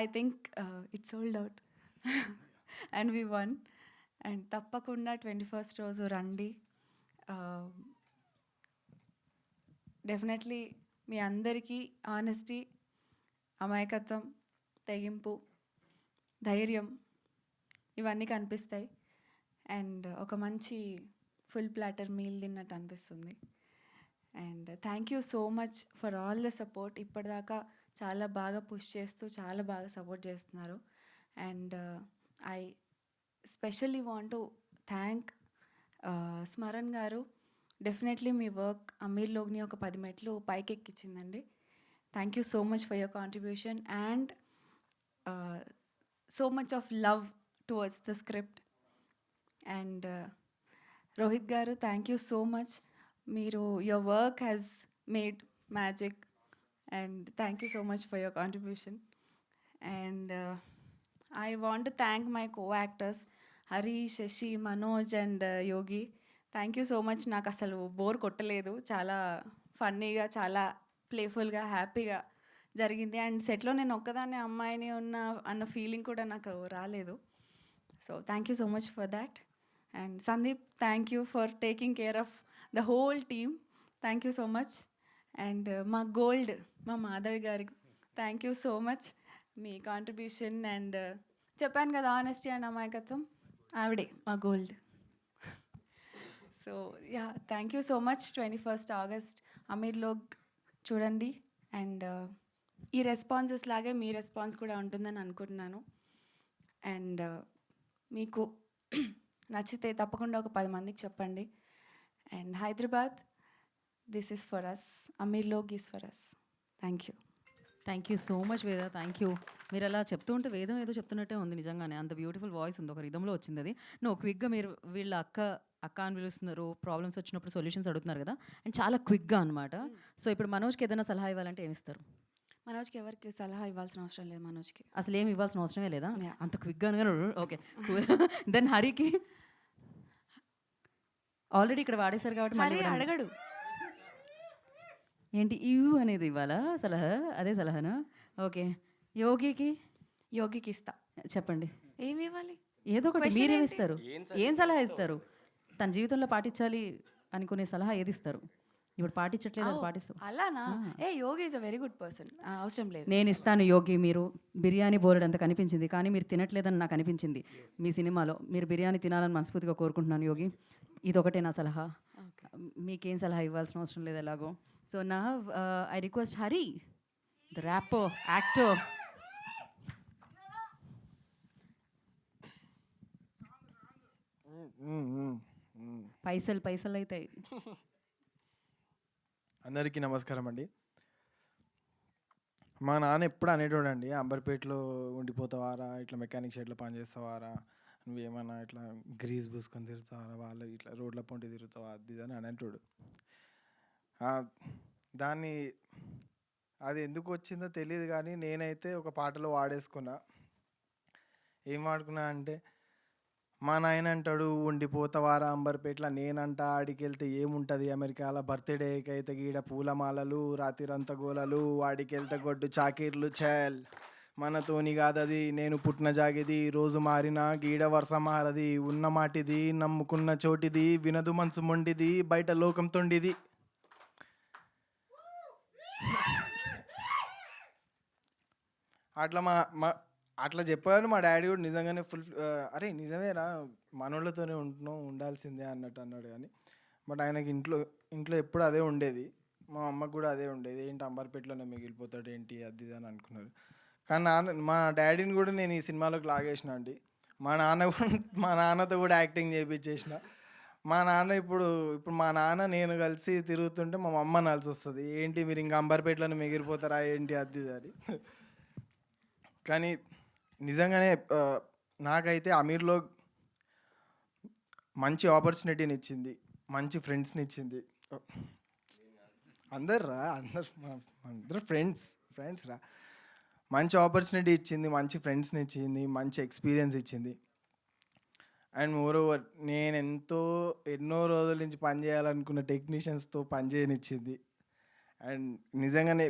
H: I think it's sold out and V one. And తప్పకుండా 21st రోజు రండి. డెఫినెట్లీ మీ అందరికీ ఆనెస్టీ, అమాయకత్వం, తెగింపు, ధైర్యం ఇవన్నీ కనిపిస్తాయి. అండ్ ఒక మంచి ఫుల్ ప్లాటర్ మీల్ తిన్నట్టు అనిపిస్తుంది. And thank you so much for all the support. ఇప్పటిదాకా చాలా బాగా పుష్ చేస్తూ చాలా బాగా సపోర్ట్ చేస్తున్నారు. And I specially want to thank Smaran గారు. డెఫినెట్లీ మీ వర్క్ అమీర్లోగ్ని ఒక 10 మెట్లు పైకి ఎక్కించిందండి. Thank you so much for your contribution and so much of love towards the script. And Rohit గారు, థ్యాంక్ యూ సో మచ్. మీరు your work has made magic and thank you so much for your contribution. And I want to thank my co actors Harish, Sasi, Manoj and Yogi. Thank you so much. నాకు అసలు బోర్ కొట్టలేదు. చాలా ఫన్నీగా, చాలా ప్లేఫుల్గా, హ్యాపీగా జరిగింది. అండ్ సెట్లో నేను ఒక్కదాన్ని అమ్మాయిని అన్న ఫీలింగ్ కూడా నాకు రాలేదు. So thank you so much for that. And Sandeep, thank you for taking care of the whole team. Thank you so much. And మా గోల్డ్, మా మాధవి గారికి థ్యాంక్ యూ సో మచ్. మీ కాంట్రిబ్యూషన్ అండ్ చెప్పాను కదా ఆనెస్టీ అండ్ అమాయకత్వం, ఆవిడే మా gold. So yeah, thank you so much. 21st August Ameerlog చూడండి. అండ్ ఈ రెస్పాన్సెస్ లాగే మీ రెస్పాన్స్ కూడా ఉంటుందని అనుకుంటున్నాను. అండ్ మీకు నచ్చితే తప్పకుండా ఒక 10 మందికి చెప్పండి. And Hyderabad, this is for us. Ameerlog is for us. Thank you.
B: Thank you so much Veda. Thank you. మీరు అలా చెప్తూ ఉంటే వేదం ఏదో చెప్తున్నట్టే ఉంది నిజంగానే. అంత బ్యూటిఫుల్ వాయిస్ ఉంది, ఒక రిధంలో వచ్చింది అది. నువ్వు క్విక్గా మీరు వీళ్ళ అక్క అని పిలుస్తున్నారు, ప్రాబ్లమ్స్ వచ్చినప్పుడు సొల్యూషన్స్ అడుగుతున్నారు కదా, అండ్ చాలా క్విక్గా అనమాట. సో ఇప్పుడు మనోజ్కి ఏదైనా సలహా ఇవ్వాలంటే ఏమి ఇస్తారు?
H: మనోజ్కి ఎవరికి సలహా ఇవ్వాల్సిన అవసరం లేదు. మనోజ్కి
B: అసలు ఏమి ఇవ్వాల్సిన అవసరమే లేదా?
H: Yeah.
B: అంత క్విక్గా ఓకే. దెన్ హరికి ఆల్రెడీ ఇక్కడ వాడేశారు కాబట్టి మళ్ళీ
H: హరి
B: ఇవ్వడం.
H: అడగడు.
B: ఏంటి అనేది ఇవ్వాలా సలహా? అదే సలహానా? ఓకే. యోగికి
H: ఇస్తా.
B: చెప్పండి.
H: ఏమి ఇవ్వాలి?
B: ఏదో ఒకటి
H: Question
B: మీరేమి
H: ఏంటి?
B: ఇస్తారు? ఏం సలహా ఇస్తారు? తన జీవితంలో పాటించాలి అనుకునే సలహా ఏది ఇస్తారు? ఇప్పుడు పాటించట్లేదు, అది పాటిస్తాం.
H: అలానా? Yogi is a very good person. అవసరం లేదు.
B: నేను ఇస్తాను యోగి. మీరు బిర్యానీ బోలెడు అంత కనిపించింది, కానీ మీరు తినట్లేదని నాకు అనిపించింది మీ సినిమాలో. మీరు బిర్యానీ తినాలని మనస్ఫూర్తిగా కోరుకుంటున్నాను యోగి. ఇదొకటే నా సలహా. మీకేం సలహా ఇవ్వాల్సిన అవసరం లేదు ఎలాగో. సో నా I request Hari, the wrapper, actor. పైసలు అవుతాయి.
I: అందరికీ నమస్కారం అండి. మా నాన్న ఎప్పుడు అనేటోడండి, అంబర్పేటలో ఉండిపోతావారా, ఇట్లా మెకానిక్ షెడ్లో పని చేస్తావారా, నువ్వేమన్నా ఇట్లా గ్రీస్ పూసుకొని తిరుగుతావారా, వాళ్ళు ఇట్లా రోడ్ల పొంటి తిరుగుతావా, అది అని అనేటోడు. దాన్ని అది ఎందుకు వచ్చిందో తెలియదు, కానీ నేనైతే ఒక పాటలో వాడేసుకున్నా. ఏం వాడుకున్నా అంటే, మా నాయన అంటాడు ఉండిపోతావారా అంబర్పేట్ల, నేనంట ఆడికి వెళ్తే ఏముంటుంది అమెరికాలో, బర్త్డేకి అయితే గీడ పూలమాలలు, రాత్రిరంత గోలలు, వాడికి వెళ్తే గొడ్డు చాకీర్లు, చల్ మనతోని కాదది, నేను పుట్టిన జాగిది, రోజు మారినా గీడ వరుస మారది, ఉన్న మాటిది, నమ్ముకున్న చోటిది, వినదు మనసు మొండిది, బయట లోకం తొండిది. అట్లా మా మా అట్లా చెప్పాను. మా డాడీ కూడా నిజంగానే అరే నిజమేరా మనోళ్ళతోనే ఉంటున్నాం ఉండాల్సిందే అన్నట్టు అన్నాడు. కానీ బట్ ఆయనకి ఇంట్లో ఇంట్లో ఎప్పుడు అదే ఉండేది. మా అమ్మకు కూడా అదే ఉండేది. ఏంటి అంబర్పేటలోనే మిగిలిపోతాడు ఏంటి అది ఇది అని అనుకున్నారు. కానీ మా డాడీని కూడా నేను ఈ సినిమాలోకి లాగేసిన అండి. మా నాన్నతో కూడా యాక్టింగ్ చేయించేసిన. మా నాన్న ఇప్పుడు మా నాన్న నేను కలిసి తిరుగుతుంటే మా అమ్మ అనాల్సి వస్తుంది, ఏంటి మీరు ఇంకా అంబర్పేటలోనే మిగిలిపోతారా ఏంటి అది ఇది అని. కానీ నిజంగానే నాకైతే అమీర్లో మంచి ఆపర్చునిటీని ఇచ్చింది, మంచి ఫ్రెండ్స్ని ఇచ్చింది. అందరు ఫ్రెండ్స్ రా. మంచి ఆపర్చునిటీ ఇచ్చింది, మంచి ఫ్రెండ్స్ని ఇచ్చింది, మంచి ఎక్స్పీరియన్స్ ఇచ్చింది. అండ్ మోర్ ఓవర్ నేను ఎన్నో రోజుల నుంచి పని చేయాలనుకున్న టెక్నీషియన్స్తో పని చేయనిచ్చింది. అండ్ నిజంగానే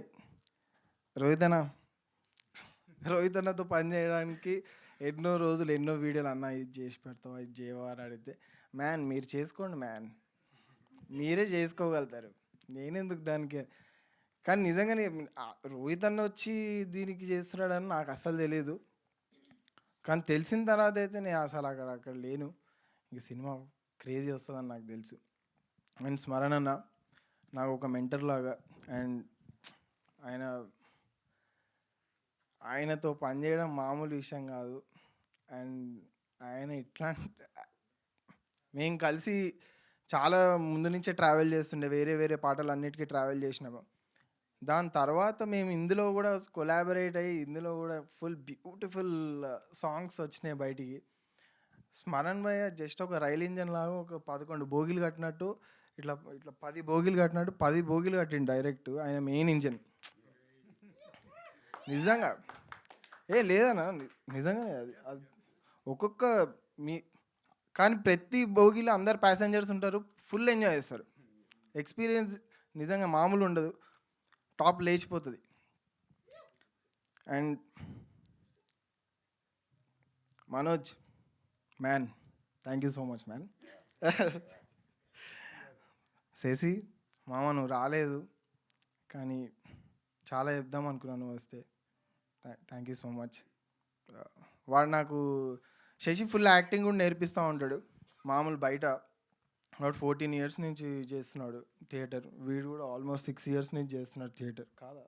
I: రోహిత్ అన్నతో పని చేయడానికి ఎన్నో రోజులు ఎన్నో వీడియోలు అన్న ఇది చేసి పెడతావా ఇది చేయవా అని అడిగితే, మ్యాన్ మీరు చేసుకోండి మ్యాన్, మీరే చేసుకోగలుగుతారు, నేనెందుకు దానికి. కానీ నిజంగానే రోహిత్ అన్న వచ్చి దీనికి చేస్తున్నాడని నాకు అస్సలు తెలియదు. కానీ తెలిసిన తర్వాత అయితే నేను అసలు అక్కడ లేను. ఇంక సినిమా క్రేజీ వస్తుందని నాకు తెలుసు. అండ్ స్మరణ అన్న నాకు ఒక మెంటర్ లాగా. అండ్ ఆయనతో పనిచేయడం మామూలు విషయం కాదు. అండ్ ఆయన మేము కలిసి చాలా ముందు నుంచే ట్రావెల్ చేస్తుండే, వేరే పాటలు అన్నిటికీ ట్రావెల్ చేసినాము. దాని తర్వాత మేము ఇందులో కూడా కొలాబరేట్ అయ్యి ఇందులో కూడా ఫుల్ బ్యూటిఫుల్ సాంగ్స్ వచ్చినాయి బయటికి. స్మరణ్ భయ్య జస్ట్ ఒక రైల్ ఇంజన్ లాగా ఒక 11 బోగీలు కట్టినట్టు ఇట్లా 10 బోగీలు కట్టినట్టు 10 బోగీలు కట్టిండు డైరెక్ట్. ఆయన మెయిన్ ఇంజన్ నిజంగా లేదన్నా నిజంగానే అది ఒక్కొక్క కానీ ప్రతి బోగీలో అందరు ప్యాసింజర్స్ ఉంటారు, ఫుల్ ఎంజాయ్ చేస్తారు. ఎక్స్పీరియన్స్ నిజంగా మామూలు ఉండదు, టాప్ లేచిపోతుంది. And Manoj man, thank you so much man. Sasi మామ నువ్వు రాలేదు, కానీ చాలా చెప్దాం అనుకున్నాను వస్తే. Thank you so much. వాడు నాకు శశి ఫుల్ యాక్టింగ్ కూడా నేర్పిస్తూ ఉంటాడు. మామూలు బయట వాడు 14 years నుంచి చేస్తున్నాడు థియేటర్. వీడు కూడా ఆల్మోస్ట్ 6 years నుంచి చేస్తున్నాడు థియేటర్. కాదా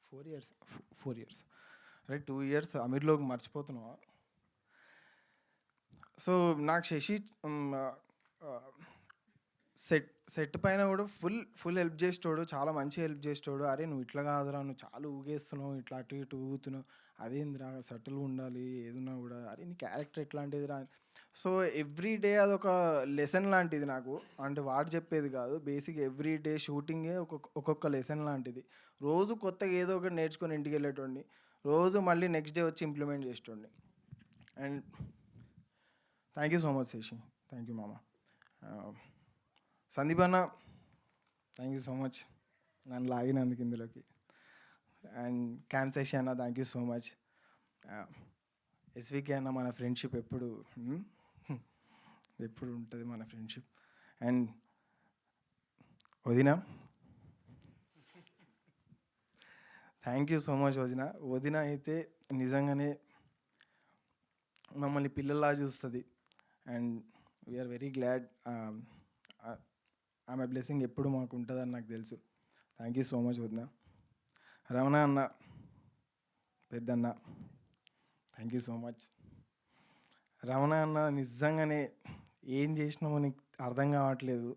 I: 4 years అరే 2 years అమీర్లోకి మర్చిపోతున్నావా. సో నాకు శశి సెట్ పైన కూడా ఫుల్ హెల్ప్ చేసేటోడు, చాలా మంచి హెల్ప్ చేసేటోడు. అరే నువ్వు ఇట్లా కాదురా, నువ్వు చాలా ఊగేస్తున్నావు, ఇట్లా అటు ఇటు ఊగుతున్నావు, అదేందిరా సటిల్గా ఉండాలి ఏదున్నా కూడా, అరే నీ క్యారెక్టర్ ఎట్లాంటిదిరా. సో ఎవ్రీడే అదొక లెసన్ లాంటిది నాకు. అంటే వాడు చెప్పేది కాదు, బేసిక్ ఎవ్రీడే షూటింగే ఒక్కొక్క లెసన్ లాంటిది. రోజు కొత్తగా ఏదో ఒకటి నేర్చుకొని ఇంటికి వెళ్ళేటోడిని, రోజు మళ్ళీ నెక్స్ట్ డే వచ్చి ఇంప్లిమెంట్ చేసేటోడిని. And thank you so much Sasi, thank you మామ. సందీప్ అన్న థ్యాంక్ యూ సో మచ్ నన్ను లాగినందుకు ఇందులోకి. అండ్ క్యాంప్ శశి అన్న thank you so much. SVK అన్న మన ఫ్రెండ్షిప్ ఎప్పుడు ఉంటుంది మన ఫ్రెండ్షిప్. అండ్ వదిన థ్యాంక్ యూ సో మచ్ వదిన అయితే నిజంగానే మమ్మల్ని పిల్లల్లా చూస్తుంది. And we are very glad. ఆమె బ్లెస్సింగ్ ఎప్పుడు మాకు ఉంటుందని నాకు తెలుసు. థ్యాంక్ యూ సో మచ్ వదిన. రమణ అన్న పెద్దన్న thank you so much. Ramana అన్న నిజంగానే ఏం చేసినామో నీకు అర్థం కావట్లేదు.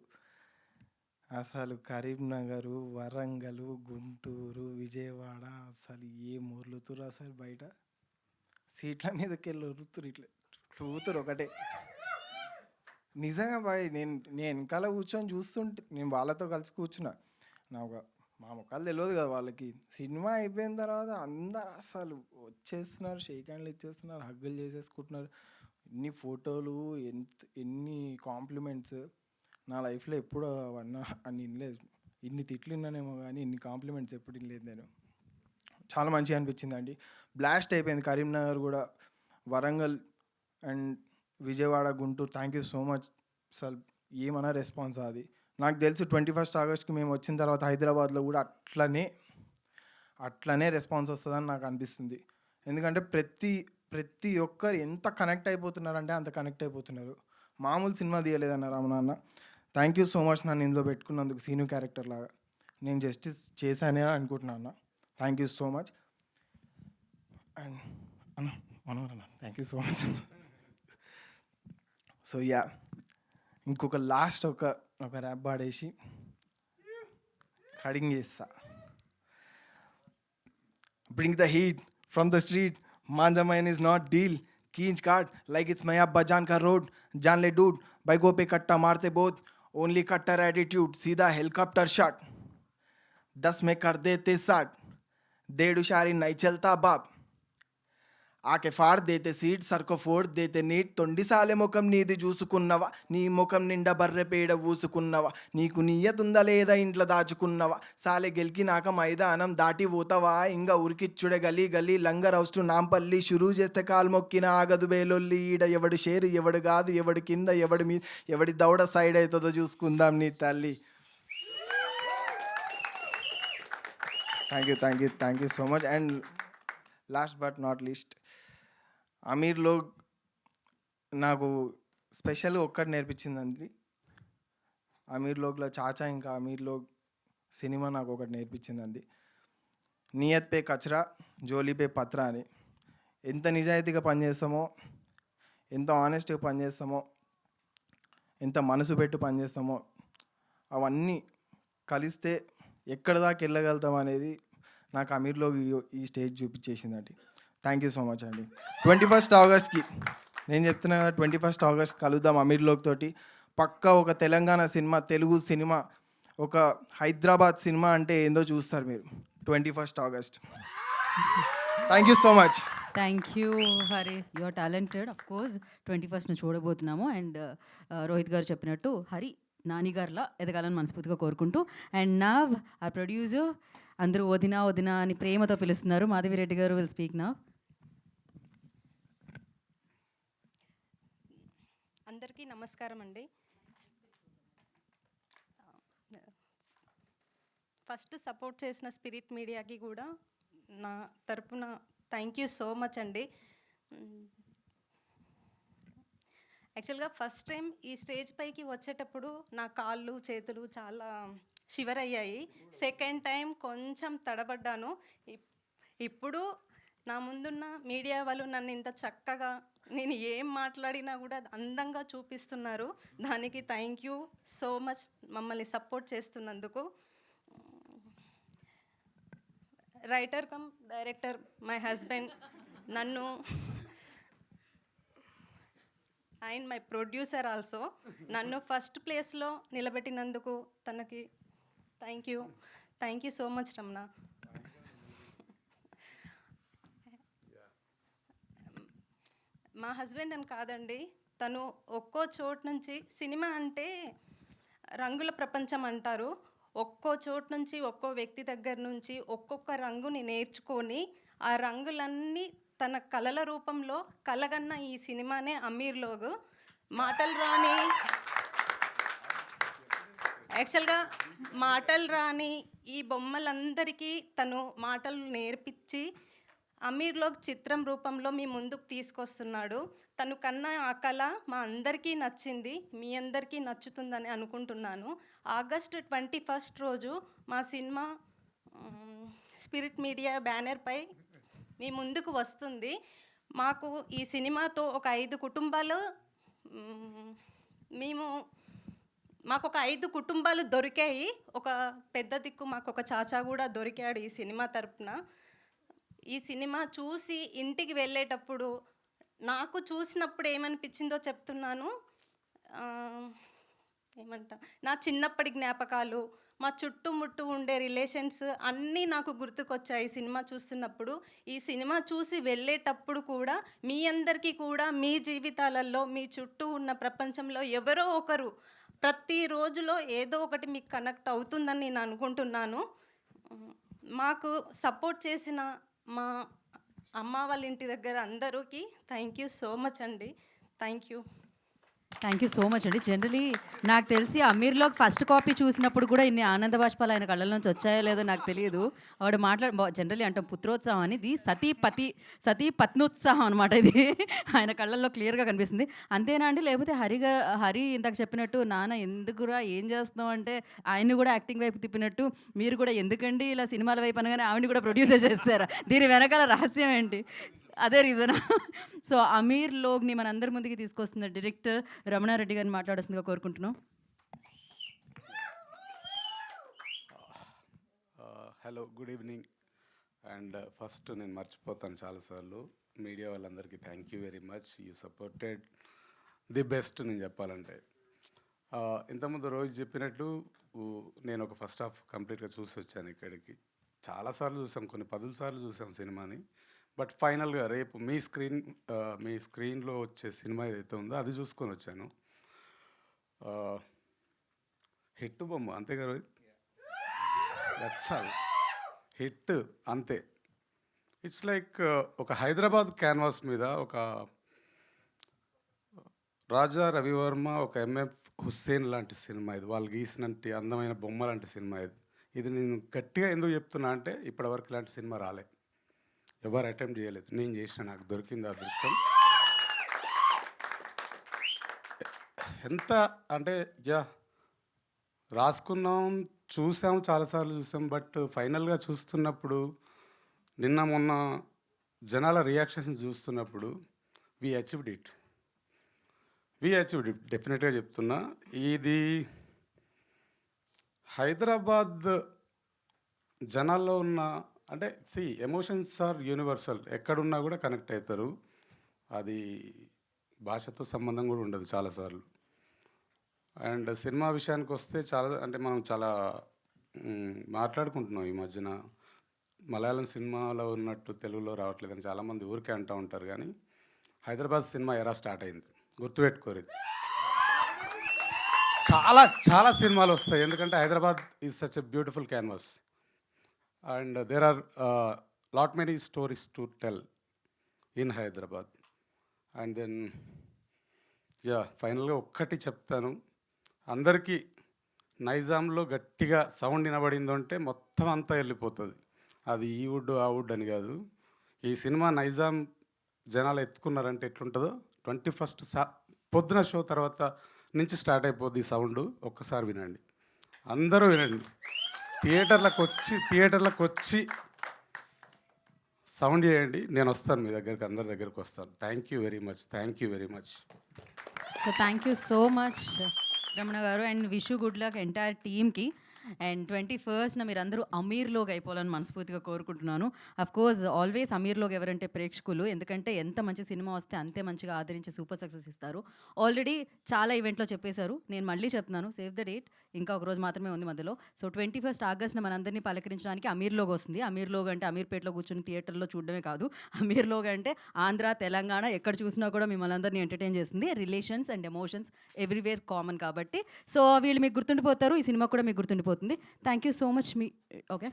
I: అసలు కరీంనగర్, వరంగల్, గుంటూరు, విజయవాడ అసలు ఏ ఊర్లుతురు, అసలు బయట సీట్ల మీదకి వెళ్ళి ఉరుతురు, ఇట్లా ఊతురు ఒకటే. నిజంగా బాయ్ నేను వెనకాల కూర్చొని చూస్తుంటే నేను వాళ్ళతో కలిసి కూర్చున్నా. మా ముఖాలు తెలియదు కదా వాళ్ళకి. సినిమా అయిపోయిన తర్వాత అందరు అసలు వచ్చేస్తున్నారు, షేక్ హ్యాండ్లు ఇచ్చేస్తున్నారు, హగ్గులు చేసేసుకుంటున్నారు. ఎన్ని ఫోటోలు, ఎన్ని కాంప్లిమెంట్స్. నా లైఫ్లో ఎప్పుడు అన్ని వినలేదు. ఇన్ని తిట్లు విన్నానేమో కానీ ఇన్ని కాంప్లిమెంట్స్ ఎప్పుడు వినలేదు నేను. చాలా మంచిగా అనిపించింది అండి. బ్లాస్ట్ అయిపోయింది కరీంనగర్ కూడా, Warangal and Vijayawada, Guntur. Thank you so much. అసలు ఏమన్నా రెస్పాన్స్ అది నాకు తెలుసు. 21st Augustకి మేము వచ్చిన తర్వాత హైదరాబాద్లో కూడా అట్లనే రెస్పాన్స్ వస్తుందని నాకు అనిపిస్తుంది. ఎందుకంటే ప్రతి ఒక్కరు ఎంత కనెక్ట్ అయిపోతున్నారంటే అంత కనెక్ట్ అయిపోతున్నారు. మామూలు సినిమా తీయలేదన్న రామనాన్న. థ్యాంక్ యూ సో మచ్ నన్ను ఇందులో పెట్టుకున్నందుకు సీను క్యారెక్టర్ లాగా. నేను జస్టిస్ చేశానే అనుకుంటున్నాను అన్న. Thank you so much. And అన్న మనోహర్ అన్న thank you so much. So yeah, ఇంకొక లాస్ట్ ఒక ర్యాప్ పాడేసి కడింగ్ చేస్తా. Bring the heat from the street. Manja mine is not deal. Keench card like it's my abba Jan ka road. Jan le dude. Bike pe katta marte both. Only cutter attitude. सीधा helicopter shot. 10 में कर देते 60. 1.5 शारी नहीं चलता बाप. ఆకే ఫాడ్ దేతే సీట్ సర్కో ఫోడ్ దేతే నీట్. తొండి సాలే ముఖం నీది చూసుకున్నవా, నీ ముఖం నిండా బర్రె పేడ ఊసుకున్నవా, నీకు నీయతుందా లేదా ఇంట్లో దాచుకున్నవా, సాలే గెలికినాక మైదానం దాటి పోతావా, ఇంకా ఉరికిచ్చుడే గలీ గలీ లంగర్ హౌస్ టు నాంపల్లి, షురూ చేస్తే కాలు మొక్కిన ఆగదు బేలొల్లి, ఈడ ఎవడు షేరు ఎవడు కాదు ఎవడు కింద ఎవడి మీద ఎవడి దౌడ సైడ్ అవుతుందో చూసుకుందాం నీ తల్లి. Thank you so much. And last but not least, అమీర్లో నాకు స్పెషల్ ఒక్కటి నేర్పించిందండి. అమీర్లోగ్లో చాచా ఇంకా అమీర్లో సినిమా నాకు ఒకటి నేర్పించిందండి. నియత్ పే కచరా జోలీ పే పత్రా అని. ఎంత నిజాయితీగా పనిచేస్తామో, ఎంత ఆనెస్ట్గా పనిచేస్తామో, ఎంత మనసు పెట్టి పనిచేస్తామో, అవన్నీ కలిస్తే ఎక్కడ దాకా వెళ్ళగలుగుతాం అనేది నాకు అమీర్లో ఈ స్టేజ్ చూపించేసిందండి. థ్యాంక్ యూ సో మచ్ అండి. 21 ఆగస్ట్కి నేను చెప్తున్నా కదా, 21 ఆగస్ట్ కలుద్దాం అమీర్లోక్ తోటి. పక్కా ఒక తెలంగాణ సినిమా, తెలుగు సినిమా, ఒక హైదరాబాద్ సినిమా అంటే ఏందో చూస్తారు మీరు 21 August. Thank you so much.
B: Thank you Hari, you are talented. Of course 21న చూడబోతున్నాము. అండ్ రోహిత్ గారు చెప్పినట్టు హరి నాని గారిలా ఎదగాలని మనస్ఫూర్తిగా కోరుకుంటూ, అండ్ నావ్ ఆ ప్రొడ్యూసర్ అందరూ వదినా వదినా అని ప్రేమతో పిలుస్తున్నారు. మాధవిరెడ్డి గారు విల్ స్పీక్ నౌ.
J: అందరికీ నమస్కారం అండి. ఫస్ట్ సపోర్ట్ చేసిన స్పిరిట్ మీడియాకి కూడా నా తరపున థ్యాంక్ యూ సో మచ్ అండి. యాక్చువల్గా ఫస్ట్ టైం ఈ స్టేజ్ పైకి వచ్చేటప్పుడు నా కాళ్ళు చేతులు చాలా షివర్ అయ్యాయి. సెకండ్ టైం కొంచెం తడబడ్డాను. ఇప్పుడు నా ముందున్న మీడియా వాళ్ళు నన్ను ఇంత చక్కగా నేను ఏం మాట్లాడినా కూడా అందంగా చూపిస్తున్నారు. దానికి థ్యాంక్ యూ సో మచ్ మమ్మల్ని సపోర్ట్ చేస్తున్నందుకు. Writer cum director my husband, నన్ను అండ్ మై ప్రొడ్యూసర్ ఆల్సో నన్ను ఫస్ట్ ప్లేస్లో నిలబెట్టినందుకు తనకి thank you so much Ramana. మా హస్బెండ్ అని కాదండి, తను ఒక్కో చోటు నుంచి, సినిమా అంటే రంగుల ప్రపంచం అంటారు, ఒక్కో చోటు నుంచి ఒక్కో వ్యక్తి దగ్గర నుంచి ఒక్కొక్క రంగుని నేర్చుకొని ఆ రంగులన్నీ తన కళల రూపంలో కలగన్న ఈ సినిమానే అమీర్లోగ్. మాటలు రాని ఈ బొమ్మలందరికీ తను మాటలు నేర్పించి అమీర్లోగ్ చిత్రం రూపంలో మీ ముందుకు తీసుకొస్తున్నాడు. తను కన్నా ఆ కళ మా అందరికీ నచ్చింది, మీ అందరికీ నచ్చుతుందని అనుకుంటున్నాను. ఆగస్ట్ 21 రోజు మా సినిమా స్పిరిట్ మీడియా బ్యానర్పై మీ ముందుకు వస్తుంది. మాకు ఈ సినిమాతో ఒక 5 కుటుంబాలు మాకు ఒక 5 కుటుంబాలు దొరికాయి. ఒక పెద్ద దిక్కు మాకు ఒక చాచా కూడా దొరికాడు ఈ సినిమా తరపున. ఈ సినిమా చూసి ఇంటికి వెళ్ళేటప్పుడు నాకు చూసినప్పుడు ఏమనిపించిందో చెప్తున్నాను. నా చిన్నప్పటి జ్ఞాపకాలు, మా చుట్టుముట్టు ఉండే రిలేషన్స్ అన్నీ నాకు గుర్తుకొచ్చాయి సినిమా చూస్తున్నప్పుడు. ఈ సినిమా చూసి వెళ్ళేటప్పుడు కూడా మీ అందరికీ కూడా మీ జీవితాలలో, మీ చుట్టూ ఉన్న ప్రపంచంలో ఎవరో ఒకరు ప్రతి రోజులో ఏదో ఒకటి మీకు కనెక్ట్ అవుతుందని నేను అనుకుంటున్నాను. మాకు సపోర్ట్ చేసిన మా అమ్మ వాళ్ళ ఇంటి దగ్గర అందరికీ థ్యాంక్ యూ సో మచ్ అండి. Thank you.
B: Thank you so much అండి. జనరలీ నాకు తెలిసి అమీర్లో ఫస్ట్ కాపీ చూసినప్పుడు కూడా ఇన్ని ఆనంద బాష్పాలు ఆయన కళ్ళ నుంచి వచ్చాయో లేదో నాకు తెలియదు. ఆవిడ జనరలీ అంటాం పుత్రోత్సాహం అని, ఇది సతీ పత్నోత్సాహం అనమాట. ఇది ఆయన కళ్ళల్లో క్లియర్గా కనిపిస్తుంది. అంతేనా అండి, లేకపోతే హరి ఇందాక చెప్పినట్టు నాన్న ఎందుకురా ఏం చేస్తున్నావు అంటే ఆయన్ని కూడా యాక్టింగ్ వైపు తిప్పినట్టు మీరు కూడా ఎందుకండి ఇలా సినిమాల వైపు అనగానే ఆవిడని కూడా ప్రొడ్యూసర్ చేస్తారా? దీని వెనకాల రహస్యం ఏంటి? అదే రీజనా? సో అమీర్ లోగ్ని మనందరి ముందుకి తీసుకొస్తున్న డైరెక్టర్ రమణారెడ్డి గారిని మాట్లాడాల్సిందిగా కోరుకుంటున్నాం.
K: Hello, good evening. And first నేను మర్చిపోతాను చాలాసార్లు, మీడియా వాళ్ళందరికీ thank you very much. You supported the best. నేను చెప్పాలంటే ఇంతకుముందు రోజు చెప్పినట్టు నేను ఒక ఫస్ట్ హాఫ్ కంప్లీట్గా చూసి వచ్చాను ఇక్కడికి. చాలాసార్లు చూసాం, కొన్ని 10 సార్లు చూసాం సినిమాని. బట్ ఫైనల్గా రేపు మీ స్క్రీన్లో వచ్చే సినిమా ఏదైతే ఉందో అది చూసుకొని వచ్చాను. హిట్ బొమ్మ అంతే కదా, నచ్చాలి హిట్ అంతే. ఇట్స్ లైక్ ఒక హైదరాబాద్ క్యాన్వాస్ మీద ఒక రాజా రవివర్మ, ఒక ఎంఎఫ్ హుస్సేన్ లాంటి సినిమా ఇది. వాళ్ళు గీసినట్టు అందమైన బొమ్మ లాంటి సినిమా ఇది. ఇది నేను గట్టిగా ఎందుకు చెప్తున్నా అంటే ఇప్పటివరకు ఇలాంటి సినిమా రాలే, ఎవరు అటెంప్ట్ చేయలేదు. నేను చేసిన, నాకు దొరికింది అదృష్టం. ఎంత అంటే రాసుకున్నాం, చూసాం, చాలాసార్లు చూసాం. బట్ ఫైనల్గా చూస్తున్నప్పుడు, మొన్న జనాల రియాక్షన్స్ చూస్తున్నప్పుడు వీ అచీవ్డ్ ఇట్. డెఫినెట్గా చెప్తున్నా. ఇది హైదరాబాద్ జనాల్లో ఉన్న అంటే ఎమోషన్స్ ఆర్ యూనివర్సల్, ఎక్కడున్నా కూడా కనెక్ట్ అవుతారు. అది భాషతో సంబంధం కూడా ఉండదు చాలాసార్లు. అండ్ సినిమా విషయానికి వస్తే మనం చాలా మాట్లాడుకుంటున్నాం ఈ మధ్యన. మలయాళం సినిమాలో ఉన్నట్టు తెలుగులో రావట్లేదని చాలామంది ఊరికే అంటూ ఉంటారు. కానీ హైదరాబాద్ సినిమా ఎరా స్టార్ట్ అయింది, గుర్తుపెట్టుకోరు. చాలా సినిమాలు వస్తాయి, ఎందుకంటే Hyderabad is such a beautiful canvas. And there are lot many stories to tell in Hyderabad. And then ఫైనల్గా ఒక్కటి చెప్తాను, అందరికీ నైజాంలో గట్టిగా సౌండ్ వినబడింది అంటే మొత్తం అంతా వెళ్ళిపోతుంది. అది ఈ వుడ్ ఆ వుడ్ అని కాదు. ఈ సినిమా నైజాం జనాలు ఎత్తుకున్నారంటే ఎట్లుంటుందో 21st పొద్దున షో తర్వాత నుంచి స్టార్ట్ అయిపోద్ది ఈ సౌండ్. ఒక్కసారి వినండి, అందరూ వినండి. థియేటర్లకు వచ్చి సౌండ్ చేయండి. నేను వస్తాను మీ దగ్గరికి, అందరి దగ్గరికి వస్తాను. Thank you very much.
B: So thank you so much Ramana గారు, and wish you good luck entire టీమ్కి. అండ్ 21st మీరు అందరూ అమీర్లోకి అయిపోవాలని మనస్ఫూర్తిగా కోరుకుంటున్నాను. కోర్స్ ఆల్వేస్ అమీర్లోకి ఎవరంటే ప్రేక్షకులు, ఎందుకంటే ఎంత మంచి సినిమా వస్తే అంతే మంచిగా ఆదరించి సూపర్ సక్సెస్ ఇస్తారు. ఆల్రెడీ చాలా ఈవెంట్లో చెప్పేశారు, నేను మళ్ళీ చెప్తున్నాను, సేవ్ ద డేట్, ఇంకా ఒక రోజు మాత్రమే ఉంది మధ్యలో. సో 21st ఆగస్ట్న మనందరినీ పలకరించడానికి అమీర్లోకి వస్తుంది. అమీర్లోగ్ అంటే అమీర్పేటలో కూర్చొని థియేటర్లో చూడడమే కాదు, అమీర్లోగ్ అంటే ఆంధ్ర తెలంగాణ ఎక్కడ చూసినా కూడా మిమ్మల్ని అందరినీ ఎంటర్టైన్ చేస్తుంది. Relations and emotions everywhere common కాబట్టి. సో వీళ్ళు మీకు గుర్తుండిపోతారు, ఈ సినిమా కూడా మీకు గుర్తుండిపోతుంది. Thank you so much. Okay,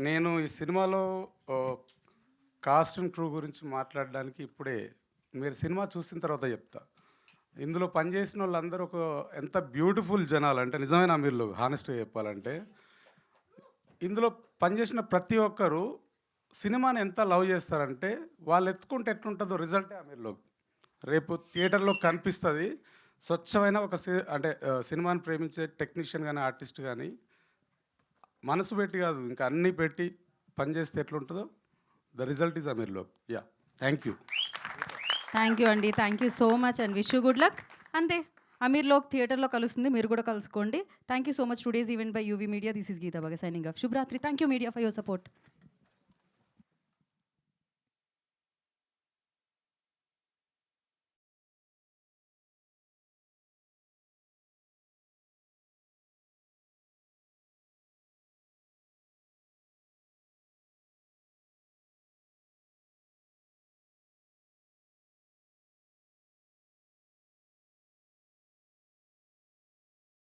K: నేను ఈ సినిమాలో కాస్ట్ అండ్ క్రూ గురించి మాట్లాడడానికి ఇప్పుడే, మీరు సినిమా చూసిన తర్వాత చెప్తా. ఇందులో పనిచేసిన వాళ్ళందరూ ఎంత బ్యూటిఫుల్ జనాలు అంటే నిజమైన అమీర్లు. హానెస్ట్గా చెప్పాలంటే ఇందులో పనిచేసిన ప్రతి ఒక్కరు సినిమాని ఎంత లవ్ చేస్తారంటే వాళ్ళు ఎత్తుకుంటే ఎట్లుంటుందో రిజల్టే అమీర్లో రేపు థియేటర్లో కనిపిస్తుంది. స్వచ్ఛమైన అంటే సినిమాని ప్రేమించే టెక్నీషియన్ కానీ ఆర్టిస్ట్ కానీ మనసు పెట్టి కాదు, ఇంకా అన్నీ పెట్టి పనిచేస్తే ఎట్లుంటుందో ద రిజల్ట్ ఈజ్ అమీర్లో. థ్యాంక్ యూ
B: అండి, thank you so much and wish you good luck. అంతే, అమీర్లోక్ థియేటర్లో కలుస్తుంది, మీరు కూడా కలుసుకోండి. Thank you so much. Today's event by UV media. This is Geetha బాగా సైనింగ్ ఆఫ్. శుభరాత్రి. Thank you media for your support.